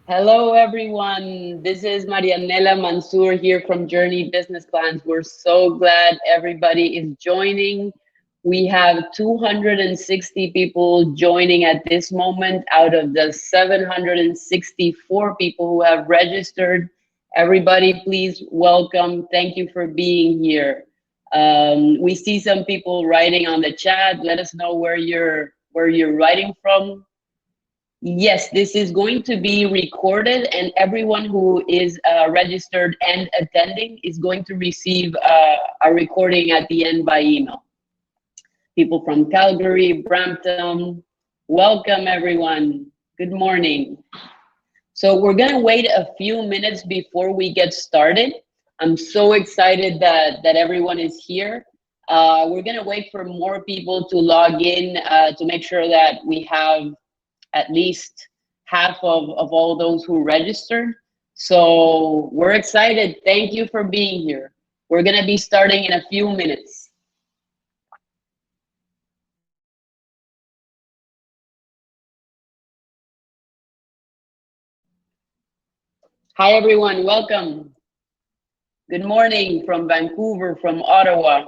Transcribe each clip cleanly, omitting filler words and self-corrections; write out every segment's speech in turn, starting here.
Hello, everyone. This is Marianella Manzur here from Joorney Business Plans. We're so glad everybody is joining. We have 260 people joining at this moment out of the 764 people who have registered. Everybody, please welcome. Thank you for being here. We see some people writing on the chat. Let us know where you're writing from. Yes, this is going to be recorded, and everyone who is registered and attending is going to receive a recording at the end by email. People from Calgary, Brampton, welcome everyone. Good morning. So we're going to wait a few minutes before we get started. I'm so excited that everyone is here. We're going to wait for more people to log in to make sure that we have at least half of all those who registered. So we're excited. Thank you for being here. We're going to be starting in a few minutes. Hi, everyone. Welcome. Good morning from Vancouver, from Ottawa,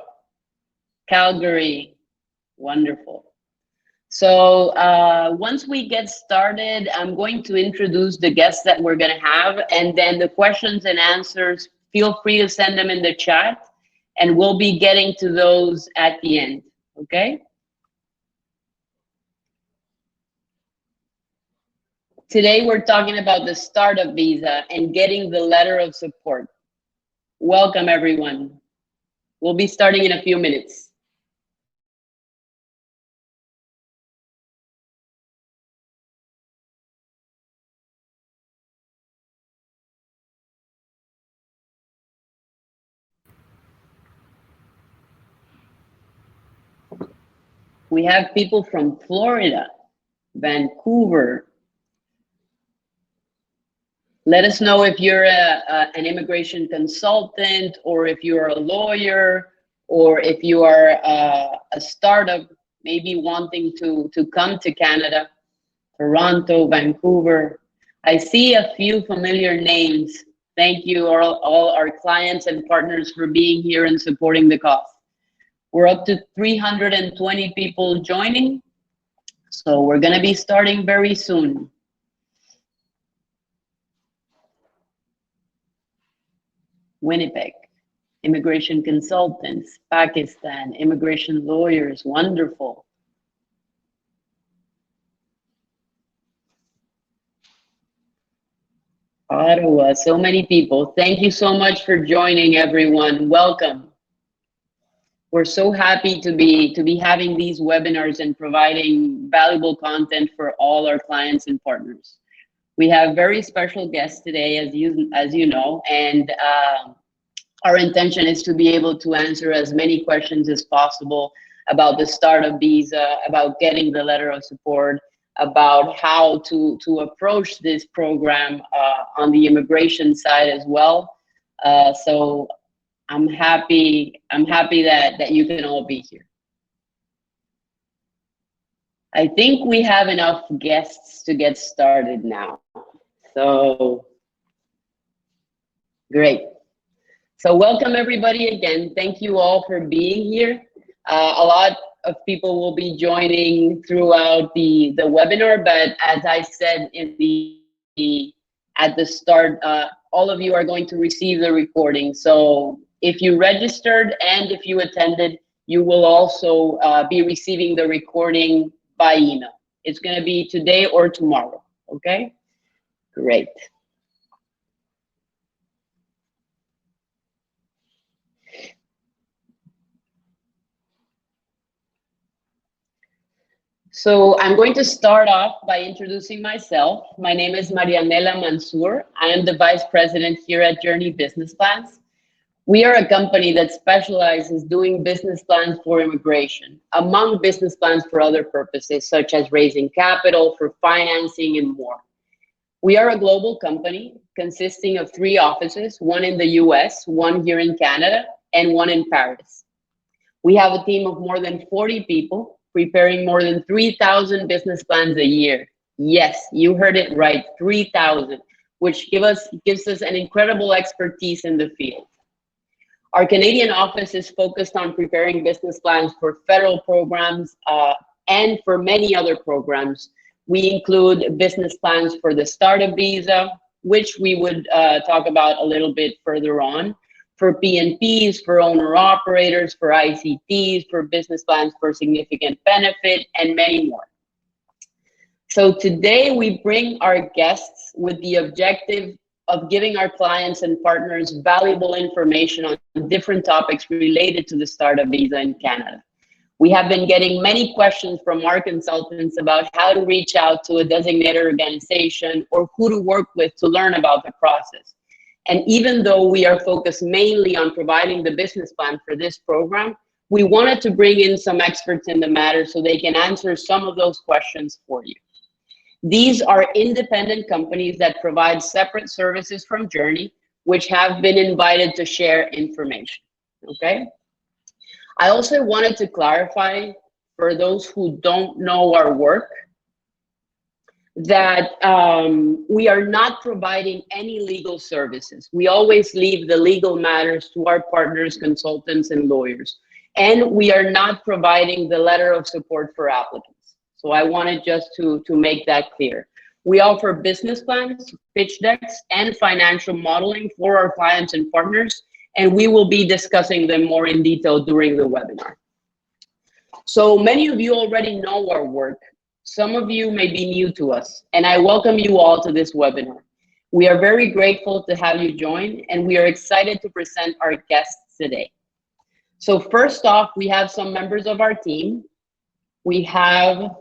Calgary. Wonderful. So once we get started, I'm going to introduce the guests that we're going to have, and then the questions and answers, feel free to send them in the chat, and we'll be getting to those at the end, okay? Today, we're talking about the startup visa and getting the letter of support. Welcome, everyone. We'll be starting in a few minutes. We have people from Florida, Vancouver. Let us know if you're an immigration consultant, or if you're a lawyer, or if you are a startup, maybe wanting to come to Canada, Toronto, Vancouver. I see a few familiar names. Thank you all our clients and partners for being here and supporting the cause. We're up to 320 people joining, so we're going to be starting very soon. Winnipeg, immigration consultants, Pakistan, immigration lawyers, wonderful. Ottawa, so many people. Thank you so much for joining, everyone. Welcome. We're so happy to be having these webinars and providing valuable content for all our clients and partners. We have very special guests today, as you know, and our intention is to be able to answer as many questions as possible about the startup visa, about getting the letter of support, about how to approach this program on the immigration side as well. So I'm happy that you can all be here. I think we have enough guests to get started now. So great. So welcome everybody again. Thank you all for being here. A lot of people will be joining throughout the webinar, but as I said at the start, all of you are going to receive the recording. So if you registered and if you attended, you will also be receiving the recording by email. It's going to be today or tomorrow, okay? Great. So I'm going to start off by introducing myself. My name is Marianella Manzur. I am the Vice President here at Joorney Business Plans. We are a company that specializes doing business plans for immigration, among business plans for other purposes, such as raising capital, for financing, and more. We are a global company consisting of 3 offices, one in the US, one here in Canada, and one in Paris. We have a team of more than 40 people preparing more than 3,000 business plans a year. Yes, you heard it right, 3,000, which gives us an incredible expertise in the field. Our Canadian office is focused on preparing business plans for federal programs and for many other programs. We include business plans for the startup visa, which we would talk about a little bit further on, for PNPs, for owner-operators, for ICTs, for business plans for significant benefit, and many more. So today we bring our guests with the objective of giving our clients and partners valuable information on different topics related to the startup visa in Canada. We have been getting many questions from our consultants about how to reach out to a designated organization or who to work with to learn about the process. And even though we are focused mainly on providing the business plan for this program, we wanted to bring in some experts in the matter so they can answer some of those questions for you. These are independent companies that provide separate services from Joorney, which have been invited to share information, okay? I also wanted to clarify for those who don't know our work that we are not providing any legal services. We always leave the legal matters to our partners, consultants, and lawyers. And we are not providing the letter of support for applicants. So I wanted just to make that clear. We offer business plans, pitch decks, and financial modeling for our clients and partners, and we will be discussing them more in detail during the webinar. So many of you already know our work. Some of you may be new to us, and I welcome you all to this webinar. We are very grateful to have you join, and we are excited to present our guests today. So first off, we have some members of our team. We have,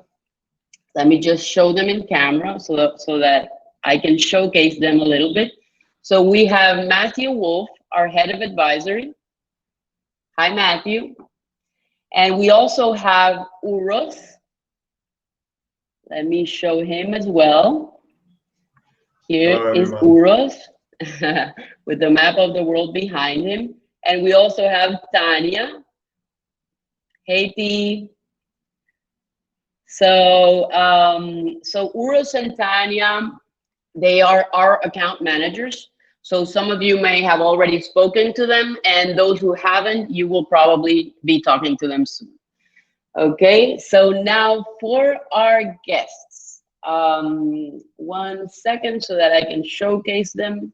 let me just show them in camera so that I can showcase them a little bit. So we have Matthew Wolf, our head of advisory. Hi, Matthew. And we also have Uros. Let me show him as well. Here is Uros with the map of the world behind him. And we also have Tanya. Hey, T. So Uros and Tanya, they are our account managers. So some of you may have already spoken to them, and those who haven't, you will probably be talking to them soon. Okay, so now for our guests, 1 second so that I can showcase them.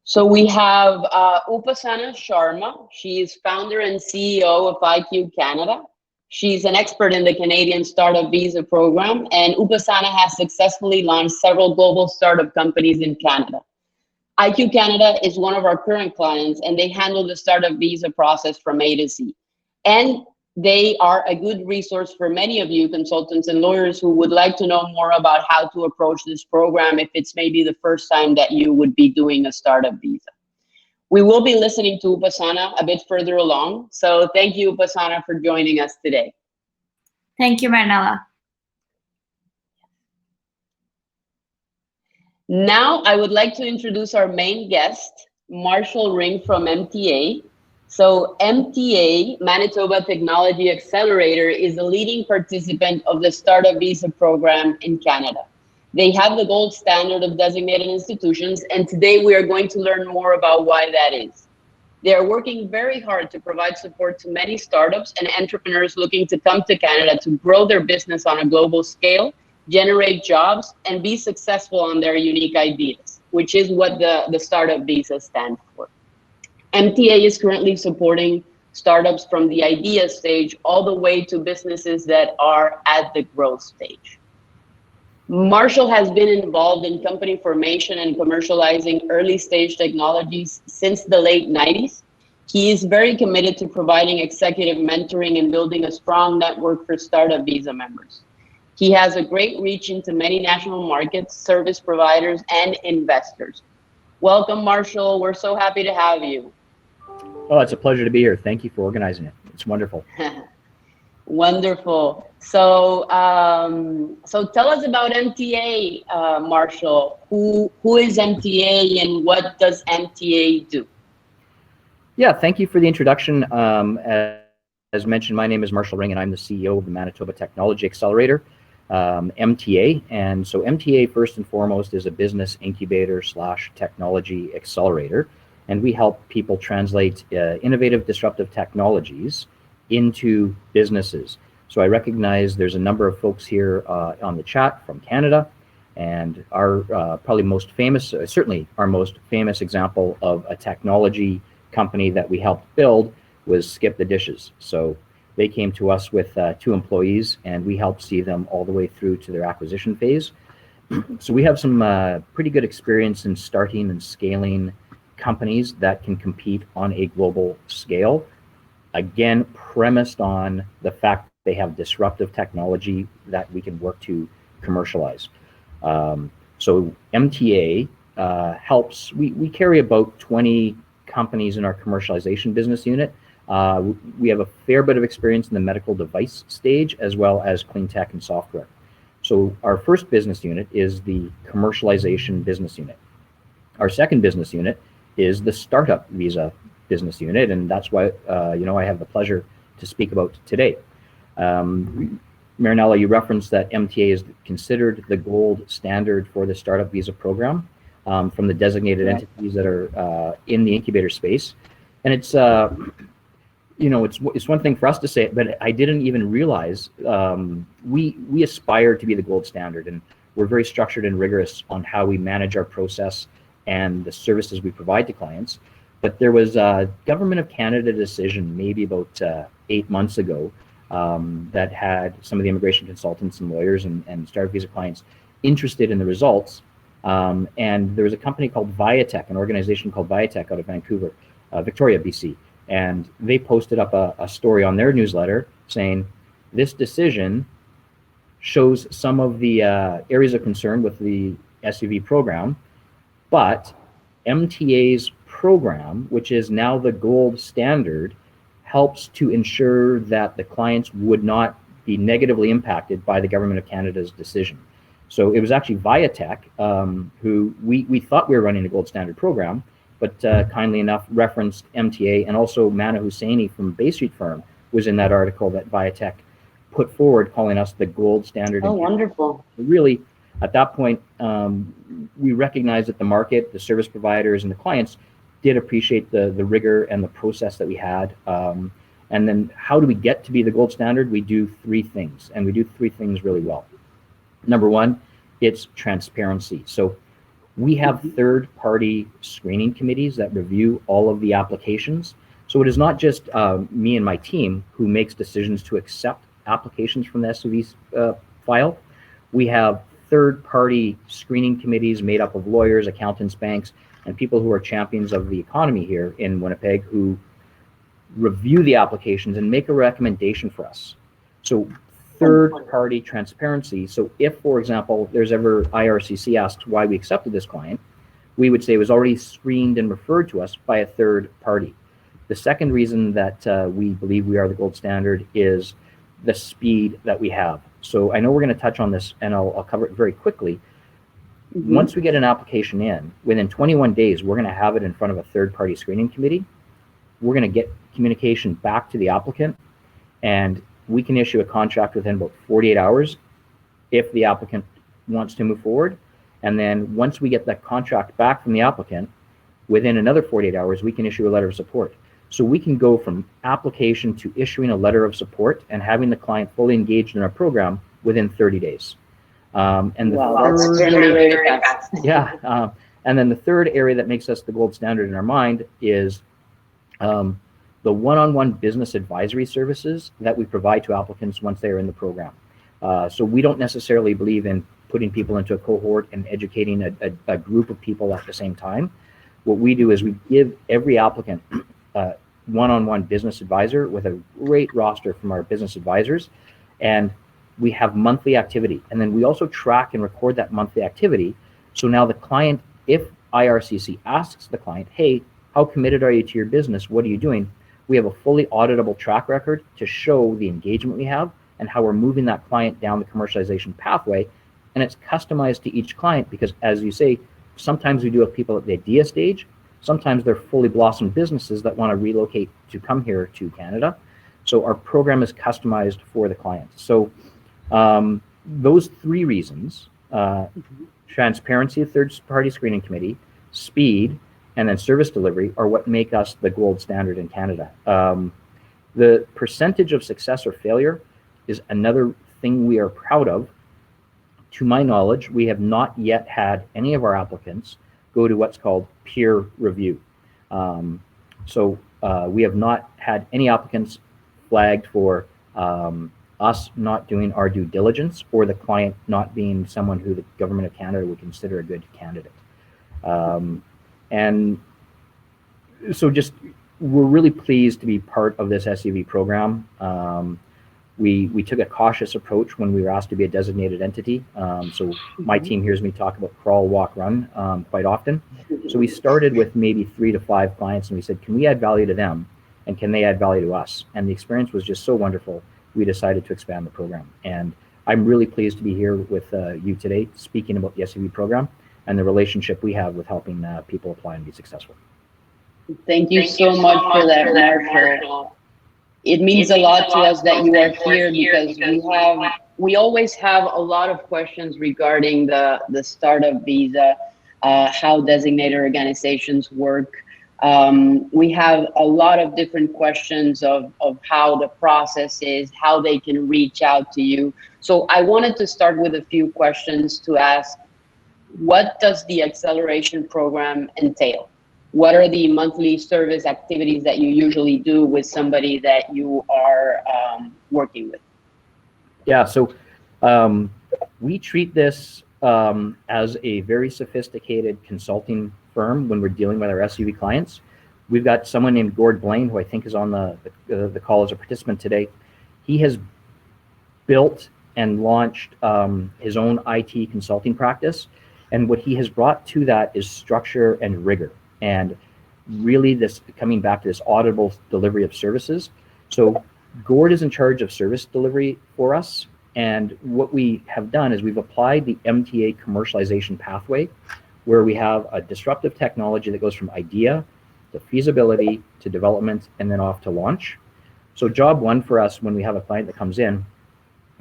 So we have Upasana Sharma. She is founder and CEO of IQ Canada. She's an expert in the Canadian Startup Visa Program, and Upasana has successfully launched several global startup companies in Canada. IQ Canada is one of our current clients, and they handle the startup visa process from A to Z. And they are a good resource for many of you consultants and lawyers who would like to know more about how to approach this program if it's maybe the first time that you would be doing a startup visa. We will be listening to Upasana a bit further along. So thank you, Upasana, for joining us today. Thank you, Marianella. Now I would like to introduce our main guest, Marshall Ring from MTA. So MTA, Manitoba Technology Accelerator, is a leading participant of the Startup Visa Program in Canada. They have the gold standard of designated institutions, and today we are going to learn more about why that is. They are working very hard to provide support to many startups and entrepreneurs looking to come to Canada to grow their business on a global scale, generate jobs, and be successful on their unique ideas, which is what the Startup Visa stands for. MTA is currently supporting startups from the idea stage all the way to businesses that are at the growth stage. Marshall has been involved in company formation and commercializing early stage technologies since the late 90s. He is very committed to providing executive mentoring and building a strong network for startup visa members. He has a great reach into many national markets, service providers, and investors. Welcome, Marshall. We're so happy to have you. Oh, it's a pleasure to be here. Thank you for organizing it. It's wonderful. Wonderful. So, so tell us about MTA, Marshall. Who is MTA and what does MTA do? Yeah, thank you for the introduction. As mentioned, my name is Marshall Ring, and I'm the CEO of the Manitoba Technology Accelerator. MTA. And so MTA, first and foremost, is a business incubator / technology accelerator. And we help people translate innovative, disruptive technologies into businesses. So I recognize there's a number of folks here on the chat from Canada, and our probably most famous, certainly our most famous example of a technology company that we helped build was Skip the Dishes. So they came to us with 2 employees, and we helped see them all the way through to their acquisition phase. So we have some pretty good experience in starting and scaling companies that can compete on a global scale. Again, premised on the fact they have disruptive technology that we can work to commercialize. So MTA helps, we carry about 20 companies in our commercialization business unit. We have a fair bit of experience in the medical device stage as well as clean tech and software. So our first business unit is the commercialization business unit. Our second business unit is the startup visa business unit, and that's why I have the pleasure to speak about today. Marianella, you referenced that MTA is considered the gold standard for the startup visa program from the designated entities that are in the incubator space, and it's it's one thing for us to say it, but I didn't even realize we aspire to be the gold standard, and we're very structured and rigorous on how we manage our process and the services we provide to clients. But there was a Government of Canada decision maybe about 8 months ago that had some of the immigration consultants and lawyers and startup visa clients interested in the results. And there was a company called Viatech, an organization called Viatech out of Vancouver, Victoria, BC. And they posted up a story on their newsletter saying, this decision shows some of the areas of concern with the SUV program, but MTA's program, which is now the gold standard, helps to ensure that the clients would not be negatively impacted by the Government of Canada's decision. So it was actually Viatech who we thought we were running a gold standard program, but kindly enough referenced MTA, and also Mana Husseini from Bay Street Firm was in that article that Viatech put forward, calling us the gold standard. Oh, wonderful. Really, at that point, we recognized that the market, the service providers, and the clients did appreciate the rigor and the process that we had. And then how do we get to be the gold standard? We do 3 things, and we do 3 things really well. Number 1, it's transparency. So we have third-party screening committees that review all of the applications. So it is not just me and my team who makes decisions to accept applications from the SUV file. We have third-party screening committees made up of lawyers, accountants, banks, and people who are champions of the economy here in Winnipeg who review the applications and make a recommendation for us. So third-party transparency. So if, for example, there's ever IRCC asks why we accepted this client, we would say it was already screened and referred to us by a third party. The second reason that we believe we are the gold standard is the speed that we have. So I know we're going to touch on this, and I'll cover it very quickly. Once we get an application in, within 21 days, we're going to have it in front of a third-party screening committee. We're going to get communication back to the applicant, and we can issue a contract within about 48 hours if the applicant wants to move forward. And then once we get that contract back from the applicant, within another 48 hours, we can issue a letter of support. So we can go from application to issuing a letter of support and having the client fully engaged in our program within 30 days. And the That's really fast. Yeah, and then the third area that makes us the gold standard in our mind is the one-on-one business advisory services that we provide to applicants once they are in the program. So we don't necessarily believe in putting people into a cohort and educating a group of people at the same time. What we do is we give every applicant one-on-one business advisor with a great roster from our business advisors, and we have monthly activity. And then we also track and record that monthly activity. So now the client, if IRCC asks the client, hey, how committed are you to your business? What are you doing? We have a fully auditable track record to show the engagement we have and how we're moving that client down the commercialization pathway. And it's customized to each client because, as you say, sometimes we do have people at the idea stage. Sometimes they're fully blossomed businesses that want to relocate to come here to Canada. So our program is customized for the client. So those three reasons, transparency of third-party screening committee, speed, and then service delivery are what make us the gold standard in Canada. The percentage of success or failure is another thing we are proud of. To my knowledge, we have not yet had any of our applicants go to what's called peer review. We have not had any applicants flagged for us not doing our due diligence or the client not being someone who the government of Canada would consider a good candidate. And so we're really pleased to be part of this SUV program. We took a cautious approach when we were asked to be a designated entity. So my team hears me talk about crawl, walk, run quite often. So we started with maybe 3 to 5 clients, and we said, can we add value to them? And can they add value to us? And the experience was just so wonderful, we decided to expand the program. And I'm really pleased to be here with you today, speaking about the SUV program and the relationship we have with helping people apply and be successful. Thank you so much for that, Marshall. It means a lot to us that you are here, because we always have a lot of questions regarding the startup visa, how designated organizations work. We have a lot of different questions of how the process is, how they can reach out to you. So I wanted to start with a few questions to ask, what does the acceleration program entail? What are the monthly service activities that you usually do with somebody that you are working with? Yeah, so we treat this as a very sophisticated consulting firm when we're dealing with our SUV clients. We've got someone named Gord Blaine, who I think is on the call as a participant today. He has built and launched his own IT consulting practice. And what he has brought to that is structure and rigor. And really this coming back to this auditable delivery of services. So Gord is in charge of service delivery for us. And what we have done is we've applied the MTA commercialization pathway, where we have a disruptive technology that goes from idea to feasibility to development and then off to launch. So job one for us when we have a client that comes in,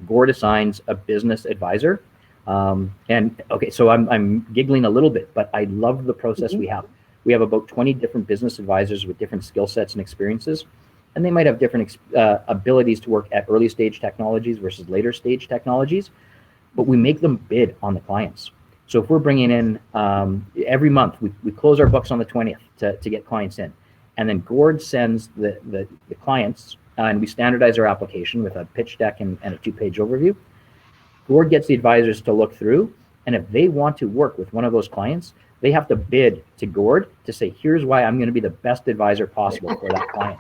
Gord assigns a business advisor. And okay, so I'm giggling a little bit, but I love the process we have. We have about 20 different business advisors with different skill sets and experiences, and they might have different abilities to work at early stage technologies versus later stage technologies, but we make them bid on the clients. So if we're bringing in every month, we close our books on the 20th to get clients in, and then Gord sends the clients, and we standardize our application with a pitch deck and a 2-page overview. Gord gets the advisors to look through, and if they want to work with one of those clients, they have to bid to Gord to say, here's why I'm going to be the best advisor possible for that client.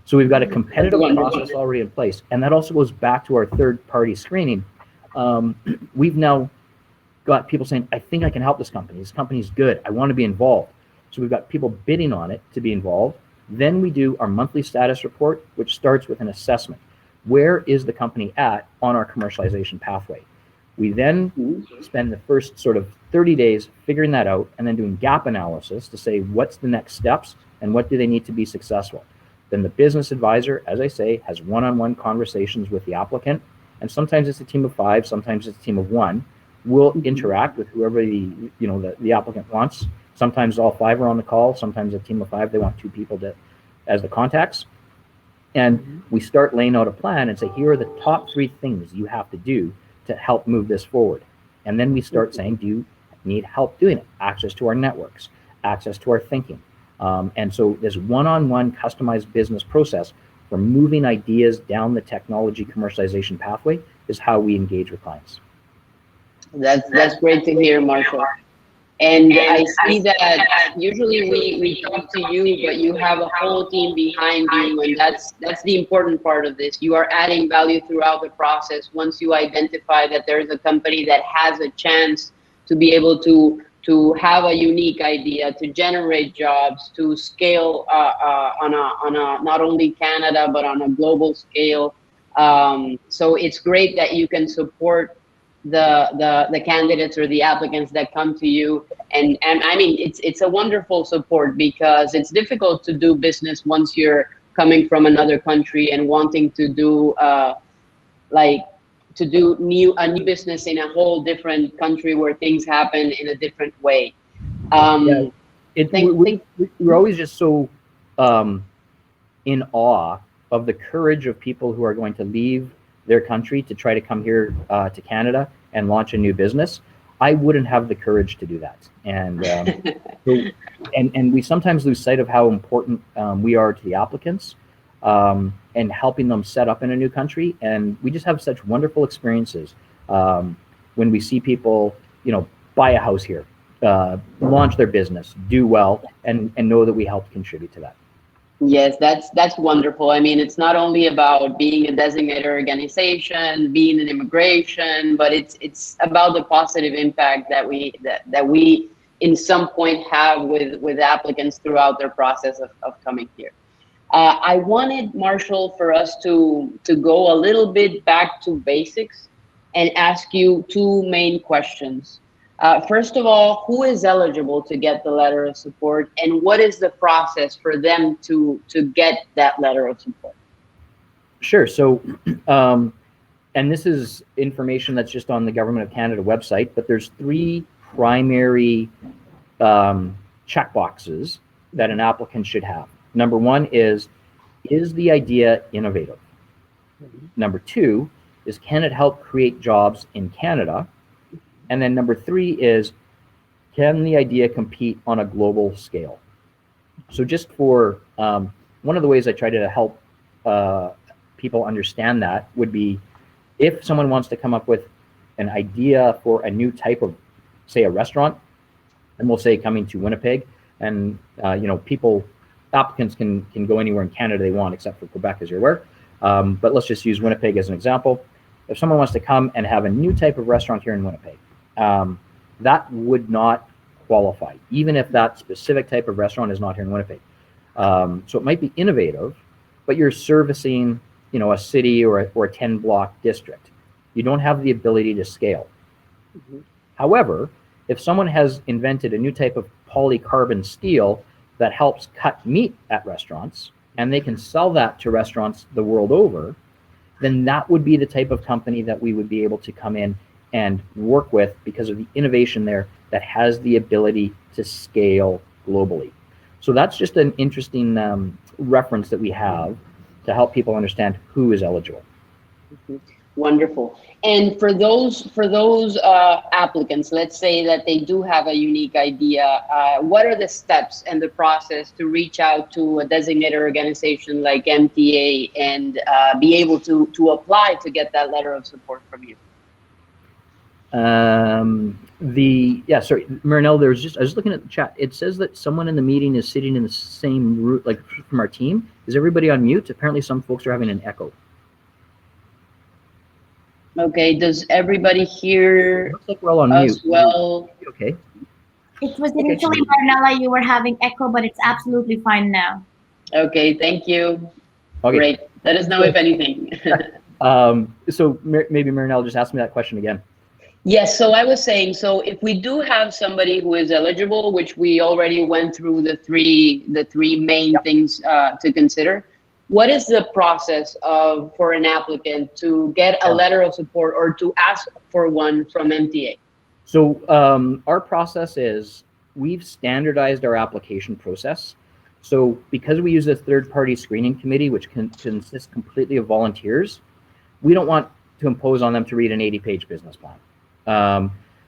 So we've got a competitive process already in place. And that also goes back to our third-party screening. We've now got people saying, I think I can help this company. This company's good. I want to be involved. So we've got people bidding on it to be involved. Then we do our monthly status report, which starts with an assessment. Where is the company at on our commercialization pathway? We then spend the first sort of 30 days figuring that out and then doing gap analysis to say what's the next steps and what do they need to be successful. Then the business advisor, as I say, has one-on-one conversations with the applicant, and sometimes it's a team of 5, sometimes it's a team of 1. We'll interact with whoever the applicant wants. Sometimes all 5 are on the call, sometimes a team of 5, they want 2 people as the contacts. And we start laying out a plan and say, here are the top 3 things you have to do to help move this forward. And then we start saying, do you need help doing it? Access to our networks, access to our thinking. And so this one-on-one customized business process for moving ideas down the technology commercialization pathway is how we engage with clients. That's great to hear, Marshall. And I see that usually we talk to you, but you have a whole team behind you, and that's the important part of this. You are adding value throughout the process. Once you identify that there's a company that has a chance to be able to have a unique idea, to generate jobs, to scale on a not only Canada but on a global scale. So it's great that you can support the candidates or the applicants that come to you, and I mean it's a wonderful support, because it's difficult to do business once you're coming from another country and wanting to do to do a new business in a whole different country where things happen in a different way. Yeah, we're always just so in awe of the courage of people who are going to leave their country to try to come here to Canada and launch a new business. I wouldn't have the courage to do that, and and we sometimes lose sight of how important we are to the applicants and helping them set up in a new country. And we just have such wonderful experiences when we see people, buy a house here, launch their business, do well, and know that we helped contribute to that. Yes, that's wonderful. I mean, it's not only about being a designated organization, being in immigration, but it's about the positive impact that we in some point have with applicants throughout their process of coming here. I wanted, Marshall, for us to go a little bit back to basics and ask you two main questions. First of all, who is eligible to get the letter of support, and what is the process for them to get that letter of support? Sure. So, and this is information that's just on the Government of Canada website, but there's three primary check boxes that an applicant should have. Number one is the idea innovative? Number two is, can it help create jobs in Canada? And then number three is, can the idea compete on a global scale? So just for one of the ways I try to help people understand that would be, if someone wants to come up with an idea for a new type of, say, a restaurant, and we'll say coming to Winnipeg, and applicants can go anywhere in Canada they want except for Quebec, as you're aware. But let's just use Winnipeg as an example. If someone wants to come and have a new type of restaurant here in Winnipeg, that would not qualify, even if that specific type of restaurant is not here in Winnipeg. So it might be innovative, but you're servicing, a city or a 10-block district. You don't have the ability to scale. Mm-hmm. However, if someone has invented a new type of polycarbon steel that helps cut meat at restaurants, and they can sell that to restaurants the world over, then that would be the type of company that we would be able to come in and work with, because of the innovation there that has the ability to scale globally. So that's just an interesting reference that we have to help people understand who is eligible. Mm-hmm. Wonderful. And for those applicants, let's say that they do have a unique idea, what are the steps and the process to reach out to a designated organization like MTA and be able to apply to get that letter of support from you? Sorry, Marianella, I was just looking at the chat. It says that someone in the meeting is sitting in the same room, like from our team. Is everybody on mute? Apparently some folks are having an echo. Okay, does everybody hear? Looks like we're all on mute. Well, okay. It was initially, Marianella, you were having echo, but it's absolutely fine now. Okay, thank you. Okay. Great. Let us know if anything. So maybe Marianella just asked me that question again. Yes, so I was saying, so if we do have somebody who is eligible, which we already went through the three main things to consider, what is the process for an applicant to get a letter of support or to ask for one from MTA? So our process is, we've standardized our application process. So because we use a third-party screening committee, which consists completely of volunteers, we don't want to impose on them to read an 80-page business plan.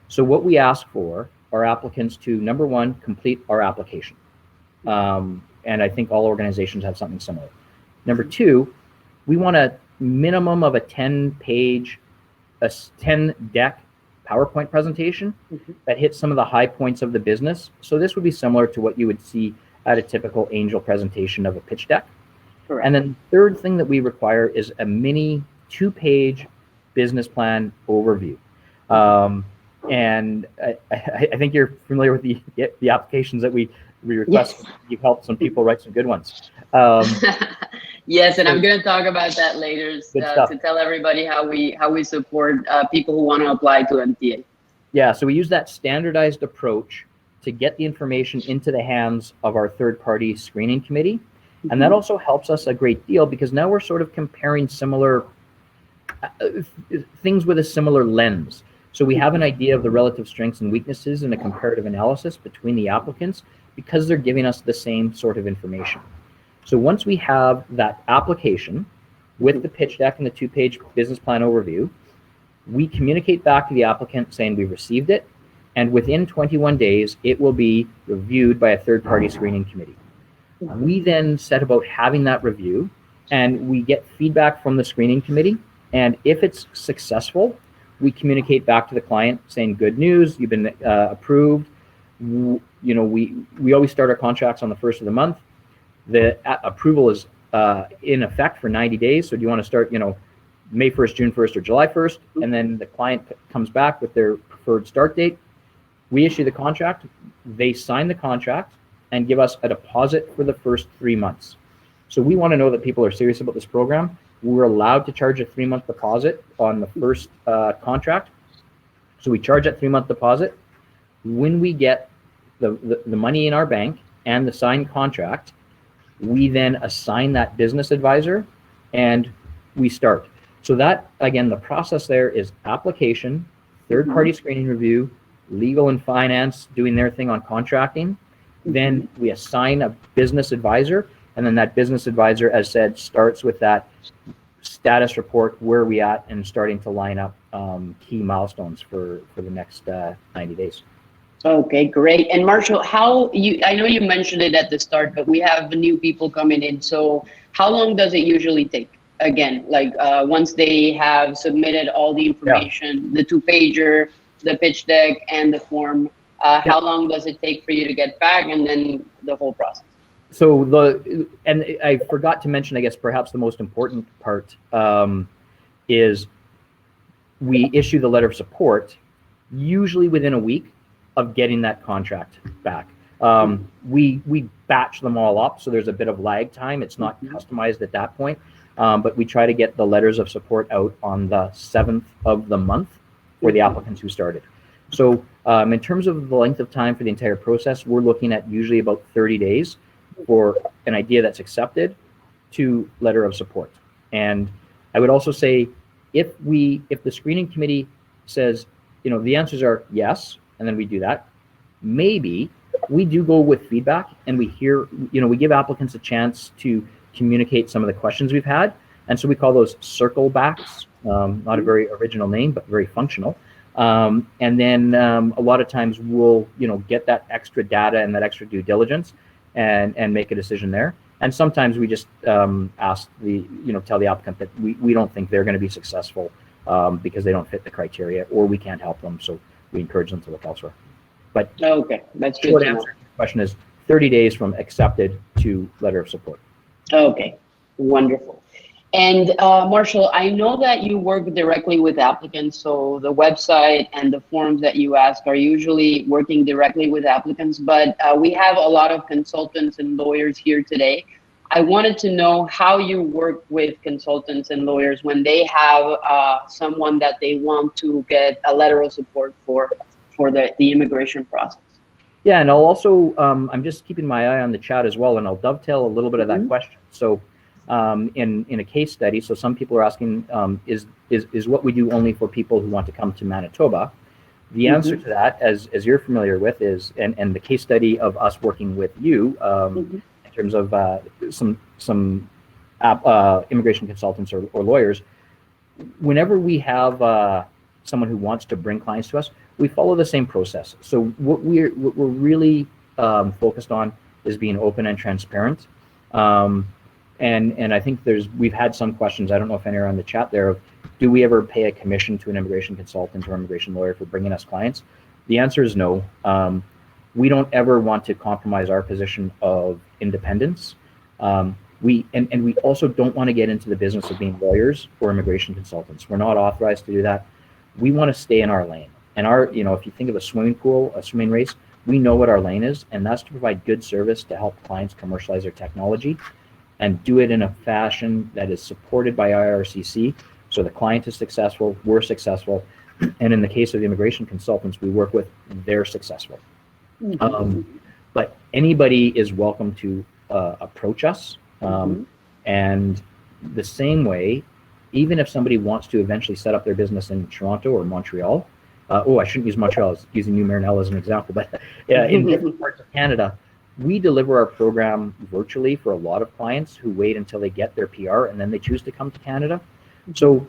So what we ask for are applicants to, number one, complete our application. And I think all organizations have something similar. Number two, we want a minimum of a 10-deck PowerPoint presentation that hits some of the high points of the business. So this would be similar to what you would see at a typical angel presentation of a pitch deck. Correct. And then the third thing that we require is a mini 2-page business plan overview. And I think you're familiar with the applications that we request. Yes. You've helped some people write some good ones. Yes, and I'm going to talk about that later to tell everybody how we support people who want to apply to MTA. Yeah, so we use that standardized approach to get the information into the hands of our third-party screening committee. Mm-hmm. And that also helps us a great deal, because now we're sort of comparing similar things with a similar lens. So we have an idea of the relative strengths and weaknesses in a comparative analysis between the applicants because they're giving us the same sort of information. So once we have that application with the pitch deck and the 2-page business plan overview, we communicate back to the applicant saying we received it, and within 21 days, it will be reviewed by a third-party screening committee. We then set about having that review, and we get feedback from the screening committee, and if it's successful, we communicate back to the client saying, good news, you've been approved. You know, we always start our contracts on the 1st of the month. The approval is in effect for 90 days. So do you want to start, you know, May 1st, June 1st, or July 1st? And then the client comes back with their preferred start date. We issue the contract. They sign the contract and give us a deposit for the first 3 months. So we want to know that people are serious about this program. We're allowed to charge a 3-month deposit on the first contract. So we charge that 3-month deposit. When we get the money in our bank and the signed contract, we then assign that business advisor and we start. So that, again, the process there is application, third-party screening review, legal and finance doing their thing on contracting. Then we assign a business advisor, and then that business advisor, as said, starts with that status report, where are we at, and starting to line up key milestones for the next 90 days. Okay, great. And Marshall, I know you mentioned it at the start, but we have new people coming in. So how long does it usually take? Again, like once they have submitted all the information, the 2-pager, the pitch deck, and the form, how long does it take for you to get back, and then the whole process? So and I forgot to mention, I guess perhaps the most important part is we issue the letter of support usually within a week of getting that contract back. We batch them all up, so there's a bit of lag time. It's not customized at that point, but we try to get the letters of support out on the 7th of the month for the applicants who started. So in terms of the length of time for the entire process, we're looking at usually about 30 days for an idea that's accepted to letter of support. And I would also say, if the screening committee says, you know, the answers are yes, and then we do that, maybe we do go with feedback and we hear, you know, we give applicants a chance to communicate some of the questions we've had. And so we call those circle backs, not a very original name, but very functional. And then a lot of times we'll, you know, get that extra data and that extra due diligence and make a decision there. And sometimes we just ask tell the applicant that we don't think they're going to be successful because they don't fit the criteria, or we can't help them. So we encourage them to look elsewhere. But okay, that's good. Short answer to your question is 30 days from accepted to letter of support. Okay, wonderful. And Marshall, I know that you work directly with applicants, so the website and the forms that you ask are usually working directly with applicants, but we have a lot of consultants and lawyers here today. I wanted to know how you work with consultants and lawyers when they have someone that they want to get a letter of support for the immigration process. Yeah, and I'll also, I'm just keeping my eye on the chat as well, and I'll dovetail a little bit of that question. So in a case study, so some people are asking, is what we do only for people who want to come to Manitoba? The answer to that, as you're familiar with, is, and the case study of us working with you in terms of some immigration consultants or lawyers, whenever we have someone who wants to bring clients to us, we follow the same process. So what we're really focused on is being open and transparent. And I think we've had some questions, I don't know if any are on the chat there, of do we ever pay a commission to an immigration consultant or immigration lawyer for bringing us clients? The answer is no. We don't ever want to compromise our position of independence. We also don't want to get into the business of being lawyers or immigration consultants. We're not authorized to do that. We want to stay in our lane. And if you think of a swimming pool, a swimming race, we know what our lane is, and that's to provide good service to help clients commercialize their technology and do it in a fashion that is supported by IRCC. So the client is successful, we're successful, and in the case of the immigration consultants we work with, they're successful. But anybody is welcome to approach us. And the same way, even if somebody wants to eventually set up their business in Toronto or Montreal, I shouldn't use Montreal, I was using New Marianella as an example, but in different parts of Canada, we deliver our program virtually for a lot of clients who wait until they get their PR and then they choose to come to Canada. So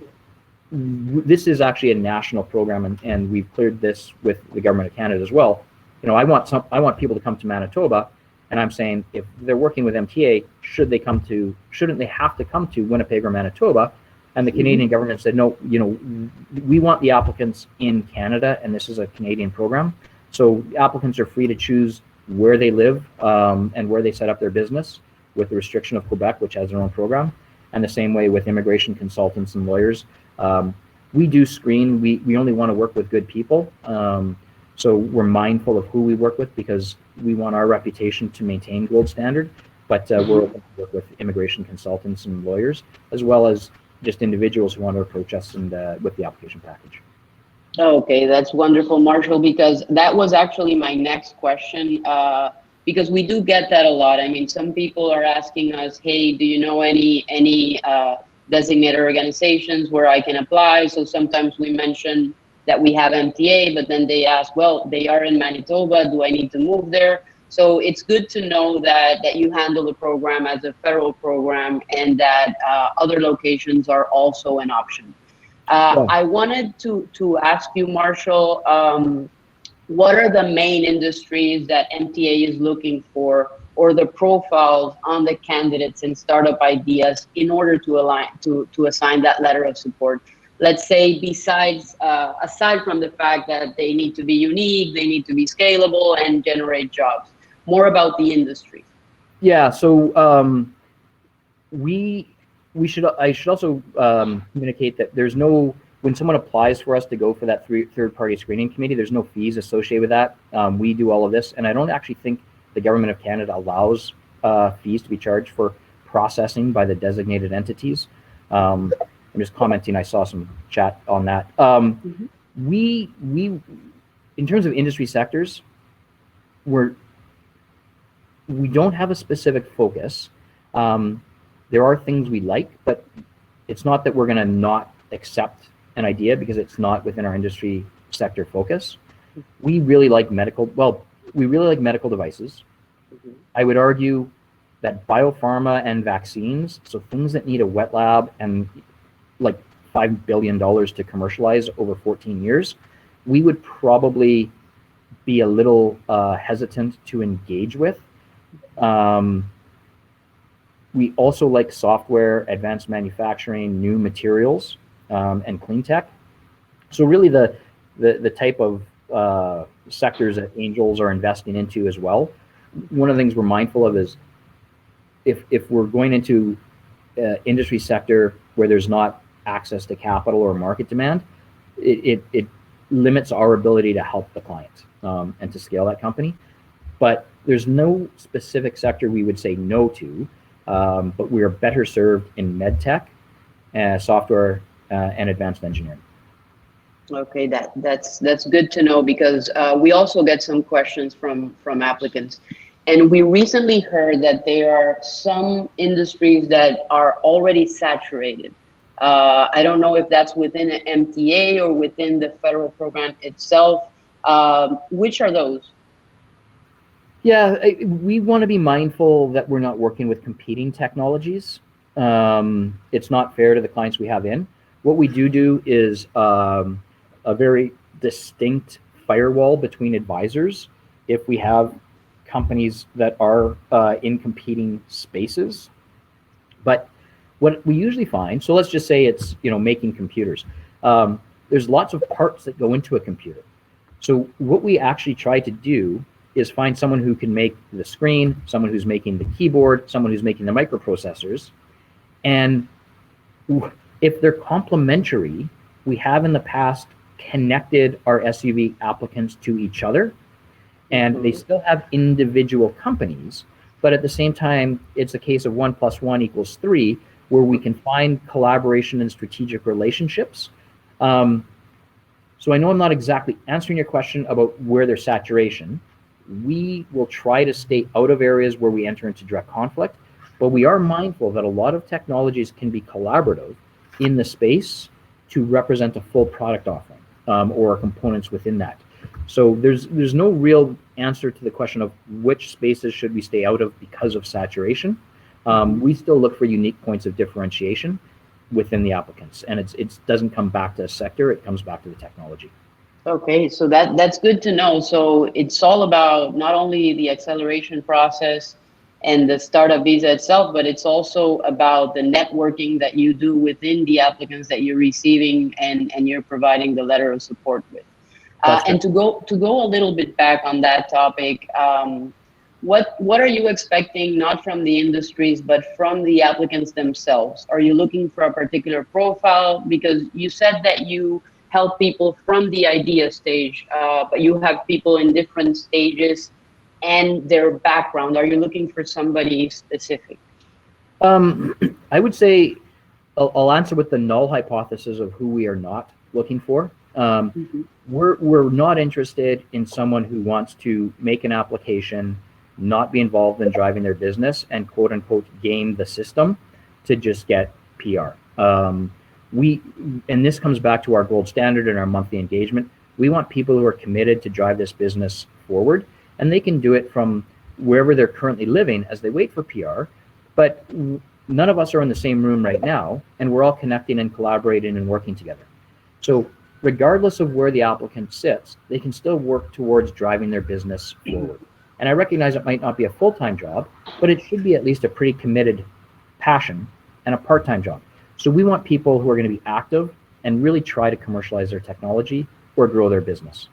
this is actually a national program, and we've cleared this with the government of Canada as well. You know, I want people to come to Manitoba, and I'm saying if they're working with MTA, shouldn't they have to come to Winnipeg or Manitoba? And the Canadian government said, no, you know, we want the applicants in Canada, and this is a Canadian program. So applicants are free to choose where they live and where they set up their business, with the restriction of Quebec, which has their own program. And the same way with immigration consultants and lawyers. We do screen, we only want to work with good people. So we're mindful of who we work with because we want our reputation to maintain gold standard, but we're open to work with immigration consultants and lawyers, as well as just individuals who want to approach us and with the application package. Okay, that's wonderful, Marshall, because that was actually my next question, because we do get that a lot. I mean, some people are asking us, hey, do you know any designated organizations where I can apply? So sometimes we mention that we have MTA, but then they ask, well, they are in Manitoba, do I need to move there? So it's good to know that you handle the program as a federal program and that other locations are also an option. I wanted to ask you, Marshall, what are the main industries that MTA is looking for, or the profiles on the candidates and startup ideas in order to assign that letter of support? Let's say aside from the fact that they need to be unique, they need to be scalable and generate jobs, more about the industry. Yeah, so I should also communicate that there's no, when someone applies for us to go for that third-party screening committee, there's no fees associated with that. We do all of this, and I don't actually think the government of Canada allows fees to be charged for processing by the designated entities. I'm just commenting, I saw some chat on that. We in terms of industry sectors, we don't have a specific focus. There are things we like, but it's not that we're going to not accept an idea because it's not within our industry sector focus. We really like medical devices. I would argue that biopharma and vaccines, so things that need a wet lab and like $5 billion to commercialize over 14 years, we would probably be a little hesitant to engage with. We also like software, advanced manufacturing, new materials, and clean tech. So really the type of sectors that angels are investing into as well. One of the things we're mindful of is if we're going into industry sector where there's not access to capital or market demand, it limits our ability to help the client and to scale that company. But there's no specific sector we would say no to. But we are better served in med tech, software, and advanced engineering. Okay, that's good to know, because we also get some questions from applicants, and we recently heard that there are some industries that are already saturated. I don't know if that's within an MTA or within the federal program itself. Which are those? Yeah, we want to be mindful that we're not working with competing technologies. It's not fair to the clients we have in. What we do is a very distinct firewall between advisors if we have companies that are in competing spaces. But what we usually find, so let's just say it's making computers. There's lots of parts that go into a computer. So what we actually try to do is find someone who can make the screen, someone who's making the keyboard, someone who's making the microprocessors. And if they're complementary, we have in the past connected our SUV applicants to each other, and they still have individual companies, but at the same time, it's a case of 1 + 1 = 3, where we can find collaboration and strategic relationships. So I know I'm not exactly answering your question about where there's saturation. We will try to stay out of areas where we enter into direct conflict, but we are mindful that a lot of technologies can be collaborative. in the space to represent a full product offering or components within that. So there's no real answer to the question of which spaces should we stay out of because of saturation. We still look for unique points of differentiation within the applicants, and it doesn't come back to a sector, it comes back to the technology. Okay, so that's good to know. So it's all about not only the acceleration process and the startup visa itself, but it's also about the networking that you do within the applicants that you're receiving and you're providing the letter of support with. And to go a little bit back on that topic, what are you expecting, not from the industries, but from the applicants themselves? Are you looking for a particular profile? Because you said that you help people from the idea stage, but you have people in different stages and their background. Are you looking for somebody specific? I would say I'll answer with the null hypothesis of who we are not looking for. We're not interested in someone who wants to make an application, not be involved in driving their business, and quote unquote game the system to just get PR. And this comes back to our gold standard and our monthly engagement. We want people who are committed to drive this business forward, and they can do it from wherever they're currently living as they wait for PR. But none of us are in the same room right now, and we're all connecting and collaborating and working together. So regardless of where the applicant sits, they can still work towards driving their business forward. And I recognize it might not be a full-time job, but it should be at least a pretty committed passion and a part-time job. So we want people who are going to be active and really try to commercialize their technology or grow their business.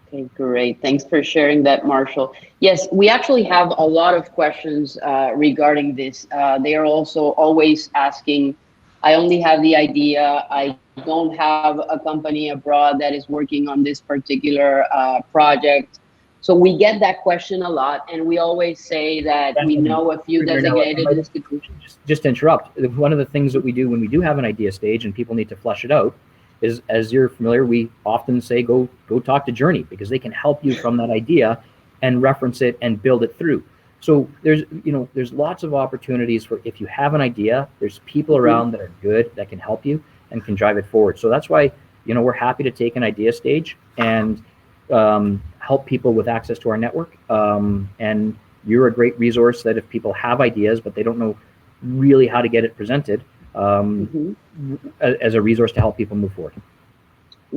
Okay, great. Thanks for sharing that, Marshall. Yes, we actually have a lot of questions regarding this. They are also always asking, I only have the idea, I don't have a company abroad that is working on this particular project. So we get that question a lot, and we always say that we know a few designated institutions. Just to interrupt, one of the things that we do when we do have an idea stage and people need to flesh it out is, as you're familiar, we often say go talk to Joorney, because they can help you from that idea and reference it and build it through. So there's lots of opportunities for, if you have an idea, there's people around that are good that can help you and can drive it forward. So that's why we're happy to take an idea stage and help people with access to our network. And you're a great resource that if people have ideas but they don't know really how to get it presented, as a resource to help people move forward.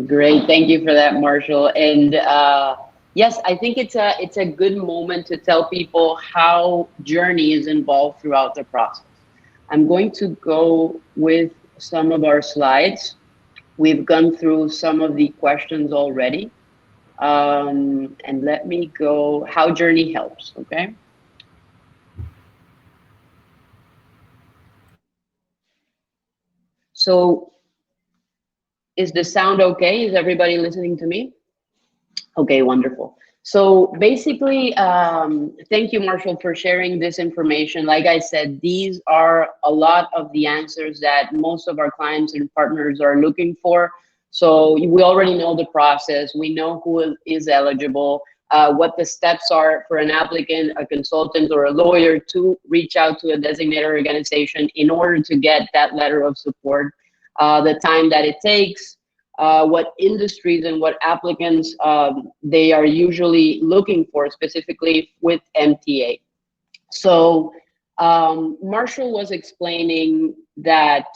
Great, thank you for that, Marshall. And yes, I think it's a good moment to tell people how Joorney is involved throughout the process. I'm going to go with some of our slides. We've gone through some of the questions already. And let me go, how Joorney helps, okay? So is the sound okay? Is everybody listening to me? Okay, wonderful. So basically, thank you, Marshall, for sharing this information. Like I said, these are a lot of the answers that most of our clients and partners are looking for. So we already know the process. We know who is eligible, what the steps are for an applicant, a consultant, or a lawyer to reach out to a designated organization in order to get that letter of support, the time that it takes, what industries and what applicants they are usually looking for, specifically with MTA. So Marshall was explaining that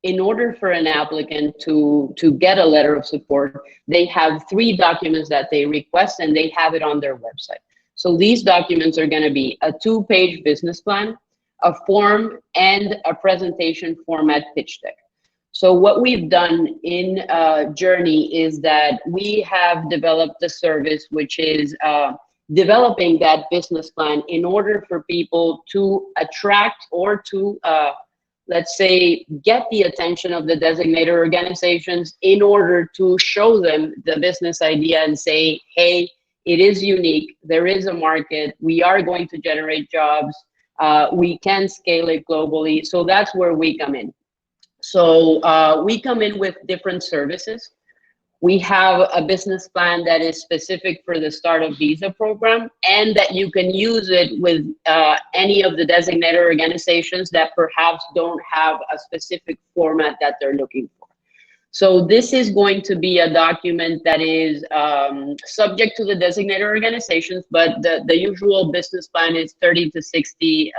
in order for an applicant to get a letter of support, they have 3 documents that they request, and they have it on their website. So these documents are going to be a 2-page business plan, a form, and a presentation format pitch deck. So what we've done in Joorney is that we have developed a service which is developing that business plan in order for people to attract or to let's say, get the attention of the designated organizations in order to show them the business idea and say, hey, it is unique, there is a market, we are going to generate jobs, we can scale it globally. So that's where we come in. So we come in with different services. We have a business plan that is specific for the Startup Visa program, and that you can use it with any of the designated organizations that perhaps don't have a specific format that they're looking for. So this is going to be a document that is subject to the designated organizations, but the usual business plan is 30 to 60